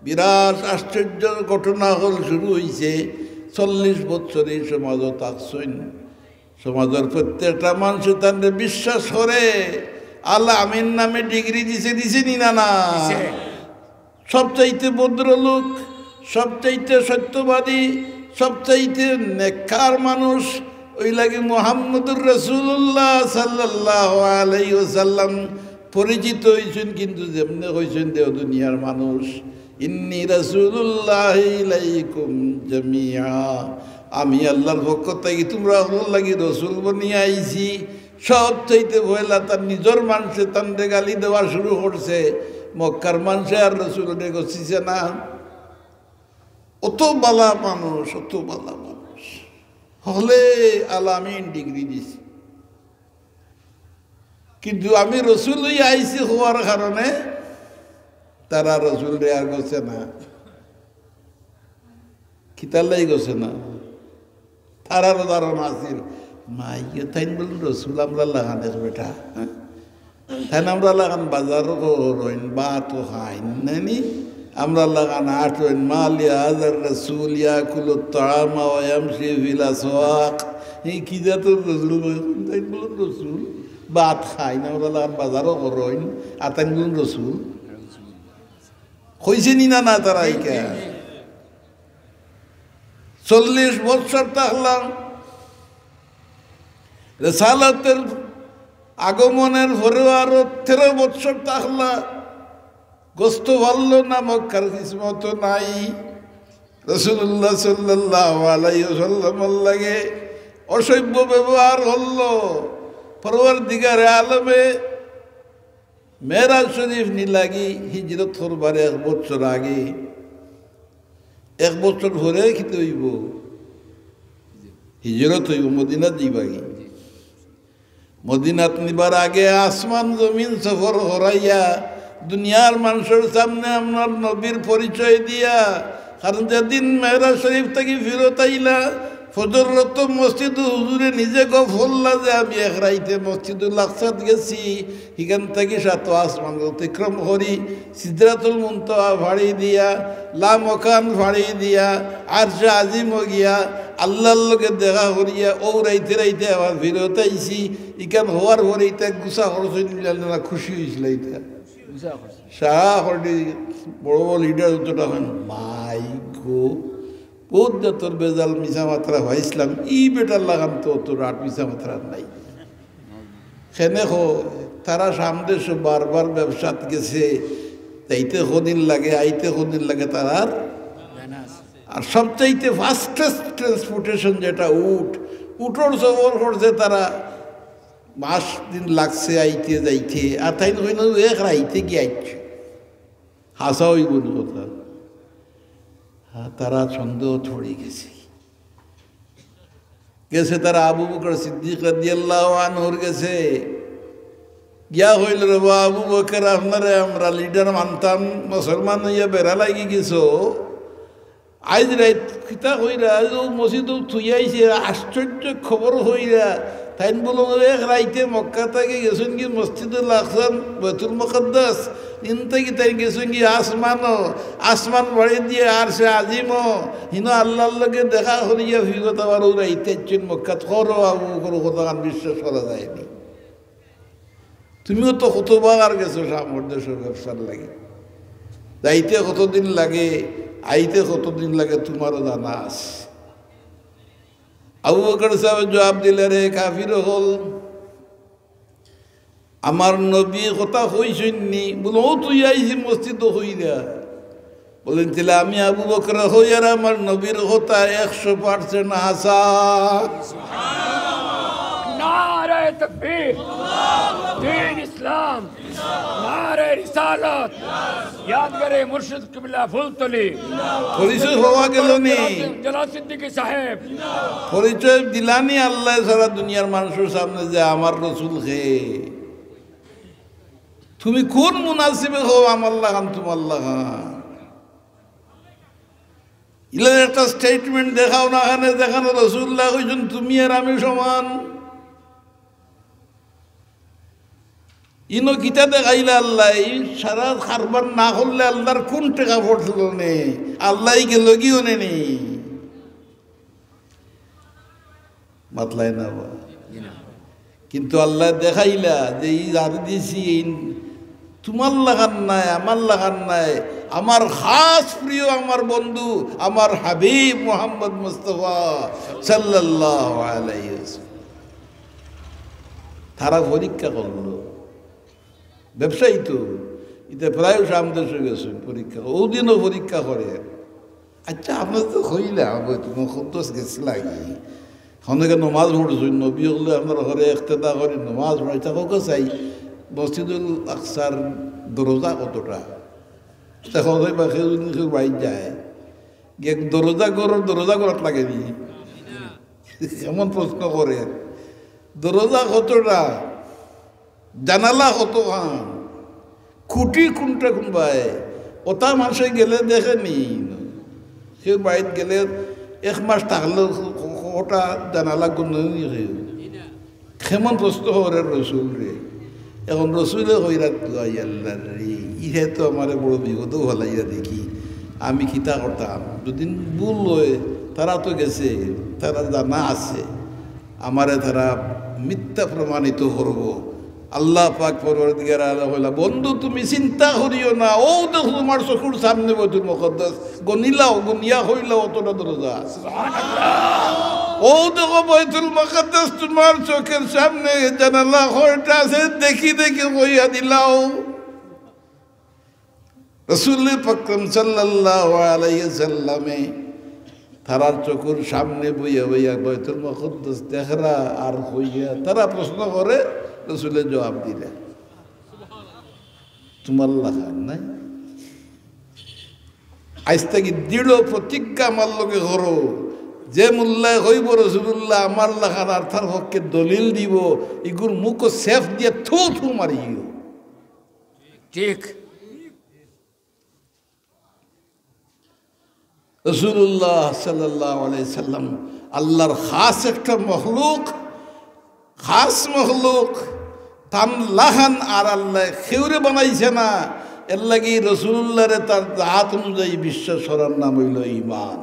বিরাট আশ্চর্যের ঘটনা হল শুরু হয়েছে 40 বছর এই সমাজও থাকছেন সমাজের প্রত্যেকটা মানুষ তাদের বিশ্বাস করে আল্লাহ আমিন নামে ডিগ্রি দিছে নি না সবচাইতে ভদ্রলোক সবচাইতে সত্যবাদী সবচাইতে নেককার মানুষ ওই লাগে মুহাম্মদুর রাসূলুল্লাহ সাল্লাল্লাহু আলাইহি ওয়াসাল্লাম পরিচিত হইছেন কিন্তু যেমনে হইছেন দেও দুনিয়ার মানুষ ইন্নী রাসূলুল্লাহি ইলাইকুম জামিআ আমি আল্লাহর পক্ষ থেকে তোমরা আমার লাগি রাসূল বনিয়া আইছি সবচাইতে পয়লা তার নিজের মানুষে তান্ডে গালি দেওয়া শুরু করছে মক্কার মানুষে আর রাসূলকে গছিছে না অত বালা মানুষ হলে আলামিন ডিগ্রি দিছি কিন্তু আমি রাসূল হই আইছি হওয়ার কারণে তারা রাসূল রে আর গছে না কিতালাই গছে না তারার ধারণা আছিল মাইয়ে তাই বলুন রসুল আমরা লাগানের বেটা তাই আমরা লাগান বাজারও রইন বা তো খাইন নানি আমরা লাগান আট রইন মালিয়া হাজার রসুল ইয়াকুল তামা ওয়ামশি ফিল আসওয়াক এই কি জাতের রসুল তাই বলুন রসুল ভাত খাইন আমরা লাগান বাজারও রইন আর তাই বলুন রসুল কইছে নি না তারা ইকা 40 বছর থাকলাম রেসালাতের আগমনের পরেও আরো 13 বছর থাকলা, গোস্ত ভাল্ল না, মক্কার কিসমত নাই। রাসূলুল্লাহ সাল্লাল্লাহু আলাইহি ওয়াসাল্লাম লাগে অসভ্য ব্যবহার হল। পরওয়ারদিগার আলমে মেরাজ শরীফ নিলাগি হিজরত করবার 1 বছর আগে, 1 বছর পরে খিতে হইব হিজরত হইব, মদিনাত যাইবাগি। মদিনাত নিবার আগে আসমান জমিন সফর হরাইয়া দুনিয়ার মানুষের সামনে আপনার নবীর পরিচয় দিয়া, কারণ যেদিন মেহরাজ শরীফ থেকে ফিরত আইলা ফজররত মসজিদ হুজুরে নিজে গফল্লা যে আমি এক রাইতে মসজিদুল আকসাত গেছি, এখান থেকে 7 আসমান অতিক্রম করি, সিদরাতুল মুনতাহা ভাড়ি দিয়া, লা মকান ভাড়ি দিয়া, আরশে আজিম গিয়া আল্লাহর লগে দেখা করিয়া ও রাইতে রাইতে আবার ফিরত আইছি। ইখান হওয়ার পরে ইটা গুছা খরচ হইল না, খুশি হয়েছিল। ইটা সারা হরি বড় বড় লিডার যতটা হন মাই গো বহুত তোর বেজাল মিশা মাত্রা হয়েছিলাম, ই বেটার লাগাম তো তোর আট মিশা মাত্রা নাই। সেনে তারা সামনে সব বারবার ব্যবসাত গেছে, যাইতে কদিন লাগে আইতে কদিন লাগে তারার। আর সবচাইতে ফাস্টেস্ট ট্রান্সপোর্টেশন যেটা উটোর সফর করছে তারা, মাস দিন লাগছে আইতে যাইতে। আর তাই হইল এক রাইতে গিয়ে আইছে, হাসা হইব কথা। তারা সন্দেহ ছড়িয়ে গেছে তারা আবু বকর সিদ্দিক রাদিয়াল্লাহু আনহুর গেছে গিয়া হইল রে আবু বকর, আপনারে আমরা লিডার মানতাম, মুসলমান হইয়া বেড়া লাগি গেছো, আজ রাত কিতা হইরা আজ মসজিদ থুইয়াইছে, আশ্চর্য খবর হইরা। তাই বলো এক রাইতে মক্কা থেকে গেছেন কি মসজিদুল আকসা বাইতুল মুকদ্দাস, ইন থেকে তাই গেছেন কি আসমান বাড়ি দিয়ে আরশে আজিম, হিনো আল্লাহর লগে দেখা করিয়া ফিরত আবার ও রাইতে মক্কাত করো আবু বকর, কথা বিশ্বাস করা যায়নি। তুমিও তো কতবার গেছো সামর্থ্য ব্যবসার লাগে, যাইতে কতদিন লাগে আইতে কতদিন লাগে তোমারও জানা আছে। আবু বকর সাহেব জবাব দিলে, রে কাফির হল, আমার নবী কথা হইসনি। বলো ও তুই আইসি মসজিদ হইরা, বলেন তাহলে আমি আবু বকর হই আর আমার নবীর কথা 100% হাসা। নারে তাকবীর, দ্বীন ইসলাম, নারে রিসালাত, याद करे मुर्शिद किबला ফুলতলি। পরিচয় হওয়া গেল নি, জালাল সিদ্দিকী সাহেব পরিচয় দিলানি আল্লাহ সারা দুনিয়ার মানুষের সামনে যে আমার রসুল হে। তুমি কোন মুনাসিবে হো আমার লাগান তোমার লাগান, ইলা একটা স্টেটমেন্ট দেখাও না, এখানে দেখানো রসুল্লাহ কইছেন তুমি আর আমি সমান। ইনো গীতা দেখাইলে আল্লাহ সারা কারবার না করলে আল্লাহর কোন টেকা পড়ছিল নে, আল্লাহ গেল গিয়েও নেই মাতলাই না। কিন্তু আল্লাহ দেখাইলা যে এই আর দিছি তোমার লাগান নাই আমার লাগান নাই, আমার খাস প্রিয় আমার বন্ধু আমার হাবিব মুহাম্মদ মুস্তাফা সাল্লাল্লাহু আলাইহি ওয়াসাল্লাম। তারা পরীক্ষা করলো, ব্যবসায়ী তো এটা প্রায় সামনে গেছেন পরীক্ষা, ওদিনও পরীক্ষা করে। আচ্ছা আপনার তো হইলে তোমার সন্তোষ গেছে লাগি অনেকে নমাজ পড়ছেন, নবী হলে আপনার ঘরে একতেদা করে নমাজ পড়াই তাকে চাই মসজিদুল আকসার দরজা কতটা, তখন বা কেউ বাইর যায় গিয়ে দরজা করার লাগে নি, এমন প্রশ্ন করে দরজা কতটা, জানালা কত খুঁটি কোনটা কোনবাই, ওটা মানুষে গেলে দেখেনি, সে বাইর গেলে 1 মাস থাকলে ওটা জানালা গুণ কেমন প্রশ্ন করে রসুল রে। এখন রসুলে হইরা আল্লাহ রে, ইহে তো আমার বড় বিগত ভালাইয়া দেখি, আমি খিতা করতাম দুদিন ভুল হয়ে, তারা তো গেছে, তারা জানা আছে, আমারে তারা মিথ্যা প্রমাণিত করব। আল্লাহ পাক পরওয়ারদিগার আলাম হইলা, বন্ধু তুমি চিন্তা করিও না, ও দেখো তোমার চকুর সামনে বাইতুল মুকদ্দাস, গনিলাও গনিয়া হইলাও অতটা দরজা। সুবহানাল্লাহ। ও দেখো বাইতুল মুকাদ্দাস তোমার চোখের সামনে জানালা খোলটা আছে দেখি দেখি কইয়া দিলাও রাসূল পাক সাল্লাল্লাহু আলাইহি সাল্লামে তারার চোখের সামনে বইয়া বইয়া বাইতুল মুকাদ্দাস দেখরা আর কইয়া তারা প্রশ্ন করে রাসূলের জবাব দিলেন তোমার লাগা নাই আজ থেকে দৃঢ় প্রতিজ্ঞা আমার লগে করো যে মোল্লায় হইব রাসূলুল্লাহ আমার লাগান আর তার পক্ষে দলিল দিব ইগুর মুখ সেফ দিয়ে থু থু মারিও ঠিক রাসূলুল্লাহ সাল্লাল্লাহু আলাইহি সাল্লাম আল্লাহর খাস একটা মখলুক তান লাহান আর আল্লাহ খেউরে বানাইছে না এর লাগি রাসূলুল্লাহরে তার জাত অনুযায়ী বিশ্বাস করার নাম হইল ঈমান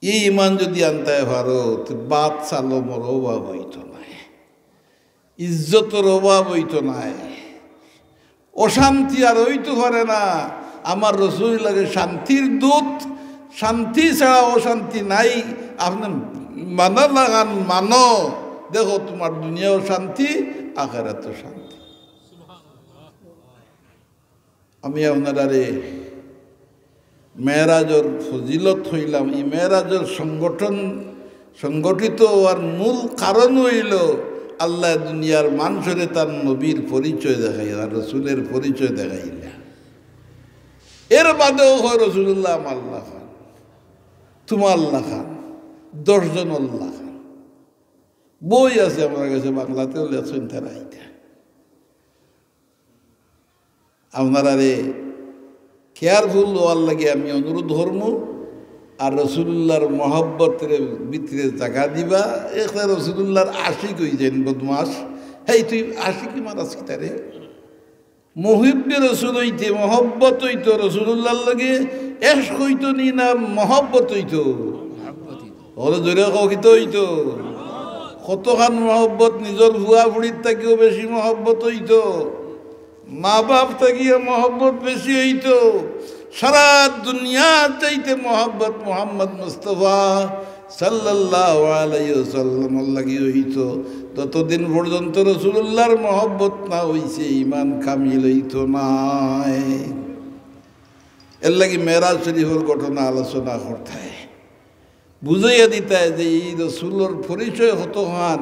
এই ঈমান যদি আনতে পারো তো বাদ সালমর অভাব হইত নাই ইজ্জতের অভাব হইত নাই অশান্তি আর হইতে পারে না আমার রাসূল লাগে শান্তির দূত শান্তি ছাড়া অশান্তি নাই আপনি মানা লাগান মানো দেখো তোমার দুনিয়াও শান্তি আখিরাতেও শান্তি আমি আপনারে মেরাজের ফজিলত হইলাম এই মেরাজের সংগঠিত হওয়ার মূল কারণ হইল আল্লাহ দুনিয়ার মানুষরে তার নবীর পরিচয় দেখাইলা রাসূলের পরিচয় দেখাইলা এর বাদেও হয় রাসূলুল্লাহ আল্লাহ খান তোমার আল্লাহ খান 10 জন আল্লাহ খান বই আছে আমার কাছে বাংলাতেও লেখছেন তারা এইটা আপনারা রে কেয়ারফুল হওয়ার লাগে আমি অনুরোধ করবো আর রাসূলুল্লাহর মহব্বতের ভিতরে জায়গা দিবা একটা রাসূলুল্লাহর আশিক হয়ে যান বদমাস হেই তুই আশিকি মারাস কি তারে মুহিব্বে রাসূল হইতে মহব্বত হইতো রাসূলুল্লাহর লাগে এশক হইতো নি না মহব্বত হইতো ওরে জোরে কইতো হইতো কতখান মহব্বত নিজের ভুয়া বুড়ির থেকেও বেশি মহব্বত হইতো মা বাপ থাকিয়া মহব্বত বেশি হইতো সারা দুনিয়া চাইতে মহব্বত মুহাম্মদ মুস্তাফা সাল্লাল্লাহু আলাইহি ওয়াসাল্লাম লাগি হইতো ততদিন পর্যন্ত রাসূলুল্লাহর মহব্বত না হইছে ঈমান কামিল হইতো নাই এর লাগি মেরাজ শরীফের ঘটনা আলোচনা করতে বুঝাইয়া দিতে যে এই রাসূলের পরিচয় কত হান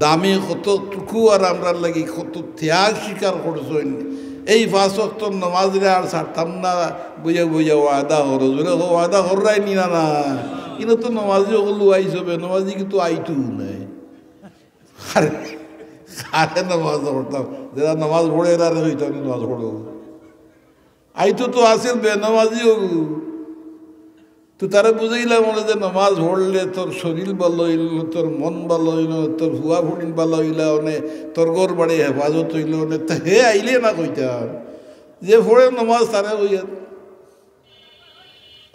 দামি কতটুকু আর আমরা লাগি কত ত্যাগ স্বীকার করছেন এই 5 ওয়াক্ত নামাজরে আর ছাড়তাম না বুঝে বুঝে ওয়াদা হরো জোরে ওয়াদা হরাই নি না কিন্তু তো নামাজি ওগুলো আইসবে নামাজি কিন্তু আইটু নাই আরে নামাজ পড়তাম যারা নামাজ পড়ে এরা হইতো আমি নামাজ পড়ো আইতো তো আসিল বে নামাজি ওগু তো তারা বুঝাইলাম বলে যে নামাজ পড়লে তোর শরীর ভালো হইল তোর মন ভালো হইল তোর ভুয়া ফুটিন ভালো হইলা অনে তোর ঘর বাড়ি হেফাজত হইল অনে তা হে আইলে না কইতাম যে পড়ে নামাজ তারা হইয়া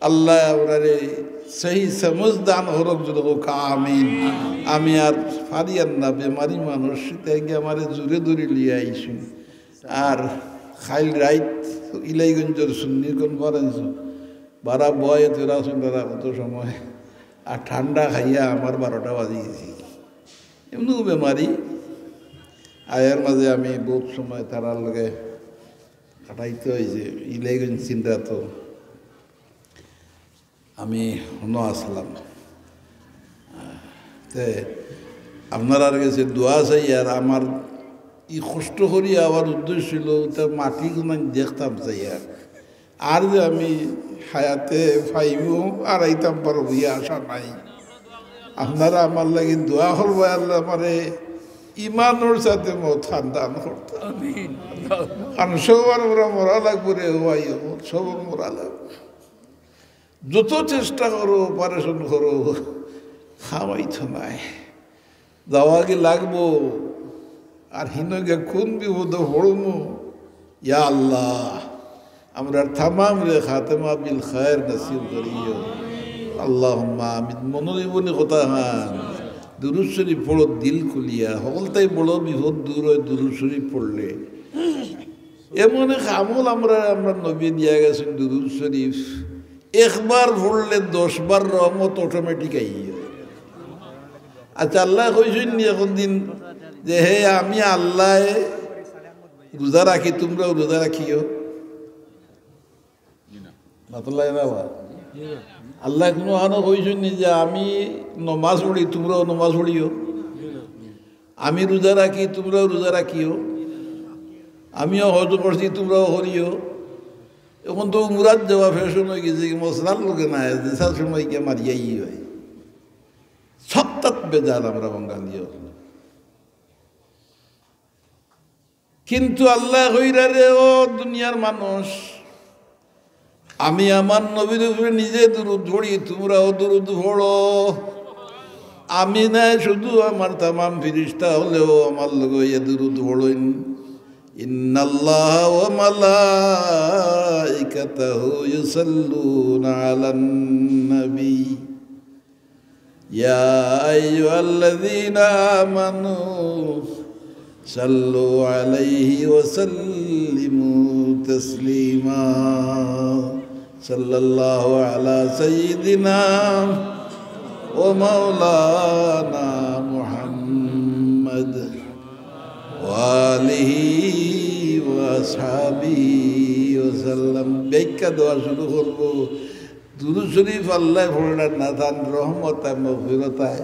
আল্লাহ ওনারে সেই সমজদান হরক যদি আমিন আমি আর পারিয়ার না বেমারি মানুষ তাই গিয়ে আমার জোরে দূরে লিয়ে আইসি আর খাইল রাইত ইলাইগঞ্জের সুন্নি কোন পারেছ বারা বয়ে তোরা শুনরা কত সময় আর ঠান্ডা খাইয়া আমার 12টা বাজে গেছি এমনিও বেমারি আয়ের মাঝে আমি বহুত সময় তারার লগে কাটাইতে হয়েছে ইলাইগঞ্জ চিন্তা তো আমি হনো আসলাম তে আপনার কাছে দোয়া চাই আর আমার ই কষ্ট করি আমার উদ্দেশ্য ছিল তা মাটি কোনো দেখতাম চাই আর যে আমি হায়াতে পাইব আর আইতাম পারব ইয়ে আশা নাই আপনারা আমার লাগে দোয়া করবো আল্লাহ আমারে ইমানোর সাথে মথান দান করতাম কারণ সবার ওরা মরা লাগবো রে হওয়াই সবার মরা লাগবে যত চেষ্টা করো অপারেশন করো খাওয়াইতো নাই যাওয়াকে লাগবো আর হিনকে কোন বিপদ পড়মু ইয়া আল্লাহ আমরা তামাম রে খাতেমা বিল খায়ের নসিব করিও আল্লাহুম্মা আমিন মনোজীবনী কথা হান দুরূদ শরীফ পড়ো দিল খুলিয়া সকলটাই বড় বিপদ দূর হয় দুরূদ শরীফ পড়লে এমন এক আমল আমরা নবী দিয়া গেছেন দুরূদ শরীফ একবার পড়লে 10 বার রহমত অটোমেটিক আই। আচ্ছা আল্লাহ কইছেন নি এখন দিন যে হে আমি আল্লাহ রোজা রাখি তোমরাও রোজা রাখিও? আল্লাহ কোনো আনো কইছেন নি যে আমি নমাজ পড়ি তোমরাও নমাজ পড়িও? আমি রোজা রাখি তোমরাও রোজা রাখিও? আমিও হজ করছি তোমরাও করিও? এখন তো মুরাদ যাওয়া ফ্যাশন হয়ে গেছে, মশলার লোকে না দেশার সময় কে মারিয়াই হয় সত্তাত বেজাল আমরা বাঙালিও। কিন্তু আল্লাহ কইরা রে ও দুনিয়ার মানুষ, আমি আমার নবীর উপরে নিজে দুরূদ পড়ি তোমরাও দুরূদ পড়ো। আমি না শুধু আমার তামাম ফিরিস্তা হলেও আমার লগে ইয়া দুরূদ পড়েন। ইন্নাল্লাহা ওয়া মালাইকাতাহু ইউসাল্লুনা আলান নবী ইয়া আইয়ুহাল্লাযীনা আমানু সাল্লু আলাইহি ওয়া সাল্লিমু তাসলিমা। সাল্লাল্লাহু আলা সাইয়্যিদিনা ওয়া মাওলানা মুহাম্মদ ওয়া আলিহি ওয়া আসহাবিহি ওয়া সাল্লাম। ব্যাখ্যা দেওয়া শুরু করব। দুরূদ শরীফ আল্লাহ পড়ার না তান রহমতায় মাগফিরাতায়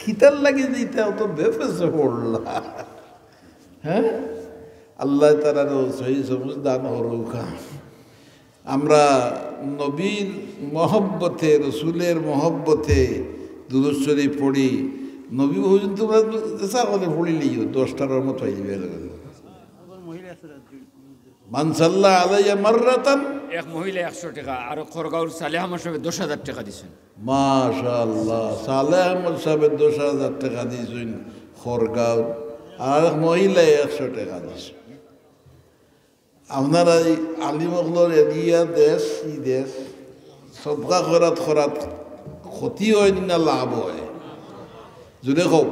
খিতার লাগে দিতে অত বেফেসে পড়লা। হ্যাঁ, আল্লাহ তাআলার সহি সমঝ দান হরুকা। আমরা নবীর মহব্বতে রসুলের মহব্বতে দুরূদ শরীফ পড়ি। নবী হুজুর তোমরা চেষ্টা করে পড়িলেই 10টার মতো হয়ে যাবে। মান সাল্লা আলাইয়া মাররাতান, এক মহিলা 100 টাকা আর খরগাঁওর সালেহ আমার সাহেব 10,000 টাকা দিয়েছেন। মাশাআল্লাহ, সালেহ আহমদ সাহেব 10,000 টাকা দিয়েছেন খরগাঁও, আর মহিলা 100 টাকা দিয়েছেন। আপনারা এই আলিমগলর এরিয়া দেশ ই দেশ সদকা করাত করাত ক্ষতি হয় না লাভ হয়? জুড়ে কও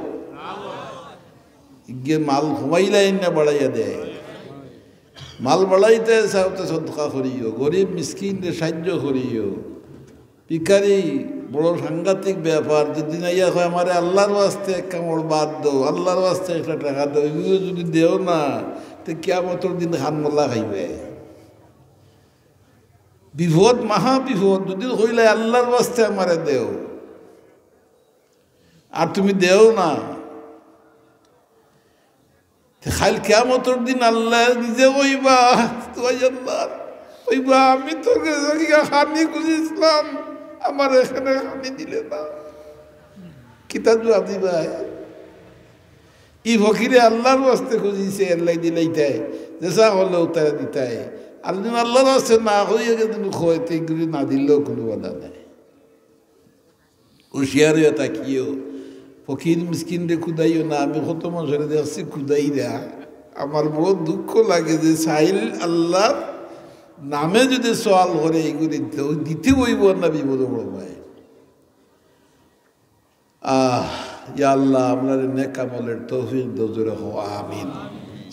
ইগে মাল ঘুমাইলাই না বাড়াইয়া দেয়? মাল বাড়াইতে চাওতে সদকা করিও, গরিব মিসকিনরে সাহায্য করিও। ভিখারি বড় সাংঘাতিক ব্যাপার। যেদিন আইয়া হয় আমার আল্লাহর ওয়াস্তে এক কামড় বাদ দাও, আল্লাহর ওয়াস্তে একটা টাকা দাও, এগুলো যদি দেও না তো কিয়ামতের দিন খানমোল্লা খাইবে। বিপদ মহা বিপদ। যদি হইলে আল্লাহর ওয়াস্তে আমারে দেও, আর তুমি দেও না খাইল কিয়ামতের দিন আল্লাহ নিজে কইবা কইবা আমি তোর খানি খুঁজিছিলাম, আমার এখানে খানি দিলে না। কিতা জবাব দিবা? ই ফকিরে আল্লাহর ওয়াস্তে খুঁজিছে, আল্লাহ দিলাইতাই, যেসা হলেও তারা দিতাই। আর যদি আল্লাহর ওয়াস্তে না হইয়া কিন্তু খোয়াইতে এগুলি না দিলেও কোনো বাধা নাই। হুঁশিয়ার হইয়া তাকিও, ফকির মিসকিনরে খুদাইও না। আমি কত মানুষের দেখছি খুদাই দেয়া, আমার বহুত দুঃখ লাগে যে সাইল আল্লাহ নামে যদি সওয়াল করে এগুলি দিতে হইব না, বিপদ বড় ভাই। ইয়া আল্লাহ আমরা নেক আমলের তৌফিক দাও, জোরে হও আমিন।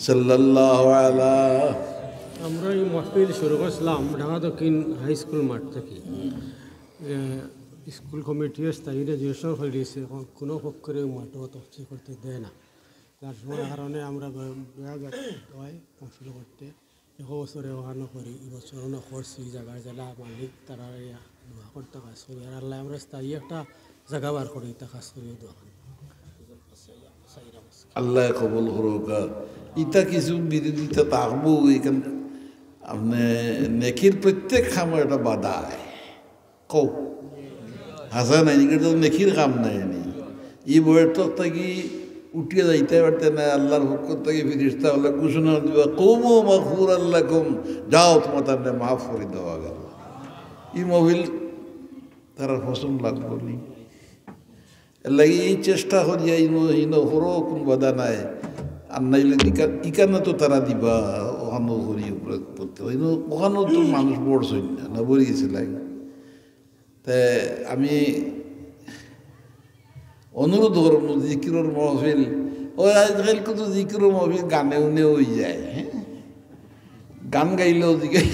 সাল্লাল্লাহু আলা। আমরা এই মাহফিল শুরু করছিলাম ঢাকা দক্ষিণ হাই স্কুল মাঠ থেকে। স্কুল কমিটিও স্থায়ী রেজুলেশন হয়ে দিয়েছে, কোনো পক্ষের মাঠও তফসিল করতে দেয় না। যার সময় কারণে আমরা হয় মাহফিল করতে এক বছরে ওখানে করি, এবছরও না করছি। জায়গায় জেলা মালিক তারা দোয়া করতে কাজ করি, আর আল্লাহ আমরা স্থায়ী একটা জায়গা বার করি, তা কাজ করিও দোয়া করি। আল্লাহ কবুল করুক। ইটা কিছু বিরোধিতা থাকবো এখান। আপনি নেকির প্রত্যেক কামে একটা বাধা কৌ হাসা নাই, এটা তো নেকির কাম নাই। ই বইয়ের তো থাকি উঠিয়ে যাইতে পারতে না। আল্লাহর পক্ষ থেকে ফিরিস্তা হলে ঘোষণা দিবা কৌমো মাগফুর আল্লাহ কম, যাও তোমার তার মাফ করে দেওয়া গেল। ই মহিল তারা পছন্দ লাগবো নি, এর লাগে এই চেষ্টা করিয়া ইনো হরো কোন বাধা নাই। আর নাইলে ইকানে তো তারা দিবা ওখানেও করি পড়তে ওখানেও তো মানুষ পড়ছই না বলে গেছিল। তাই আমি অনুরোধ করব জিকিরের মহফিল, ওই আজকাল কিন্তু জিকিরের মহফিল গানে উনে হয়ে যায়। হ্যাঁ, গান গাইলেও জিগাই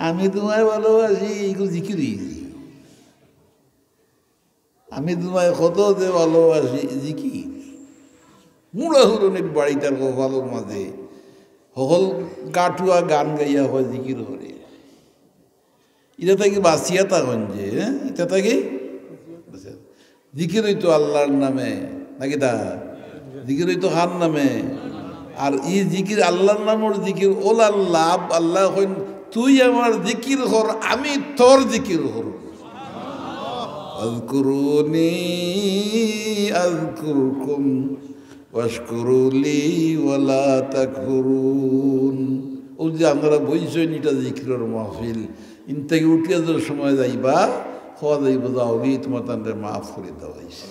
আমি তোমায় ভালোবাসি এগুলো জিকিরই। আমি তোমায় কত যে ভালোবাসি জিকির। মুড়া হুরনের বাড়িটার কপালের মাঝে সকল গাটুয়া গান গাইয়া হয় জিকির করে। এটা থাকি বাঁচিয়া থাকুন যে এটা থাকি জিকির হইতো আল্লাহর নামে নাকি তা জিকির হইতো হার নামে। আর ই জিকির আল্লাহর নামের জিকির ওলা লাভ আল্লাহ হইন তুই আমার জিকির কর আমি তোর জিকির কর। আযকুরুনি আযকুরকুম ওয়াশকুরুলি ওয়ালা তাকফুরুন। ও যে আমরা বইছেন এটা জিকিরের মাহফিল, ইন থেকে উঠিয়া যে সময় যাইবা খাওয়া যাইব যাওগি তোমার তাদের মাফ করে দেওয়া হয়েছে।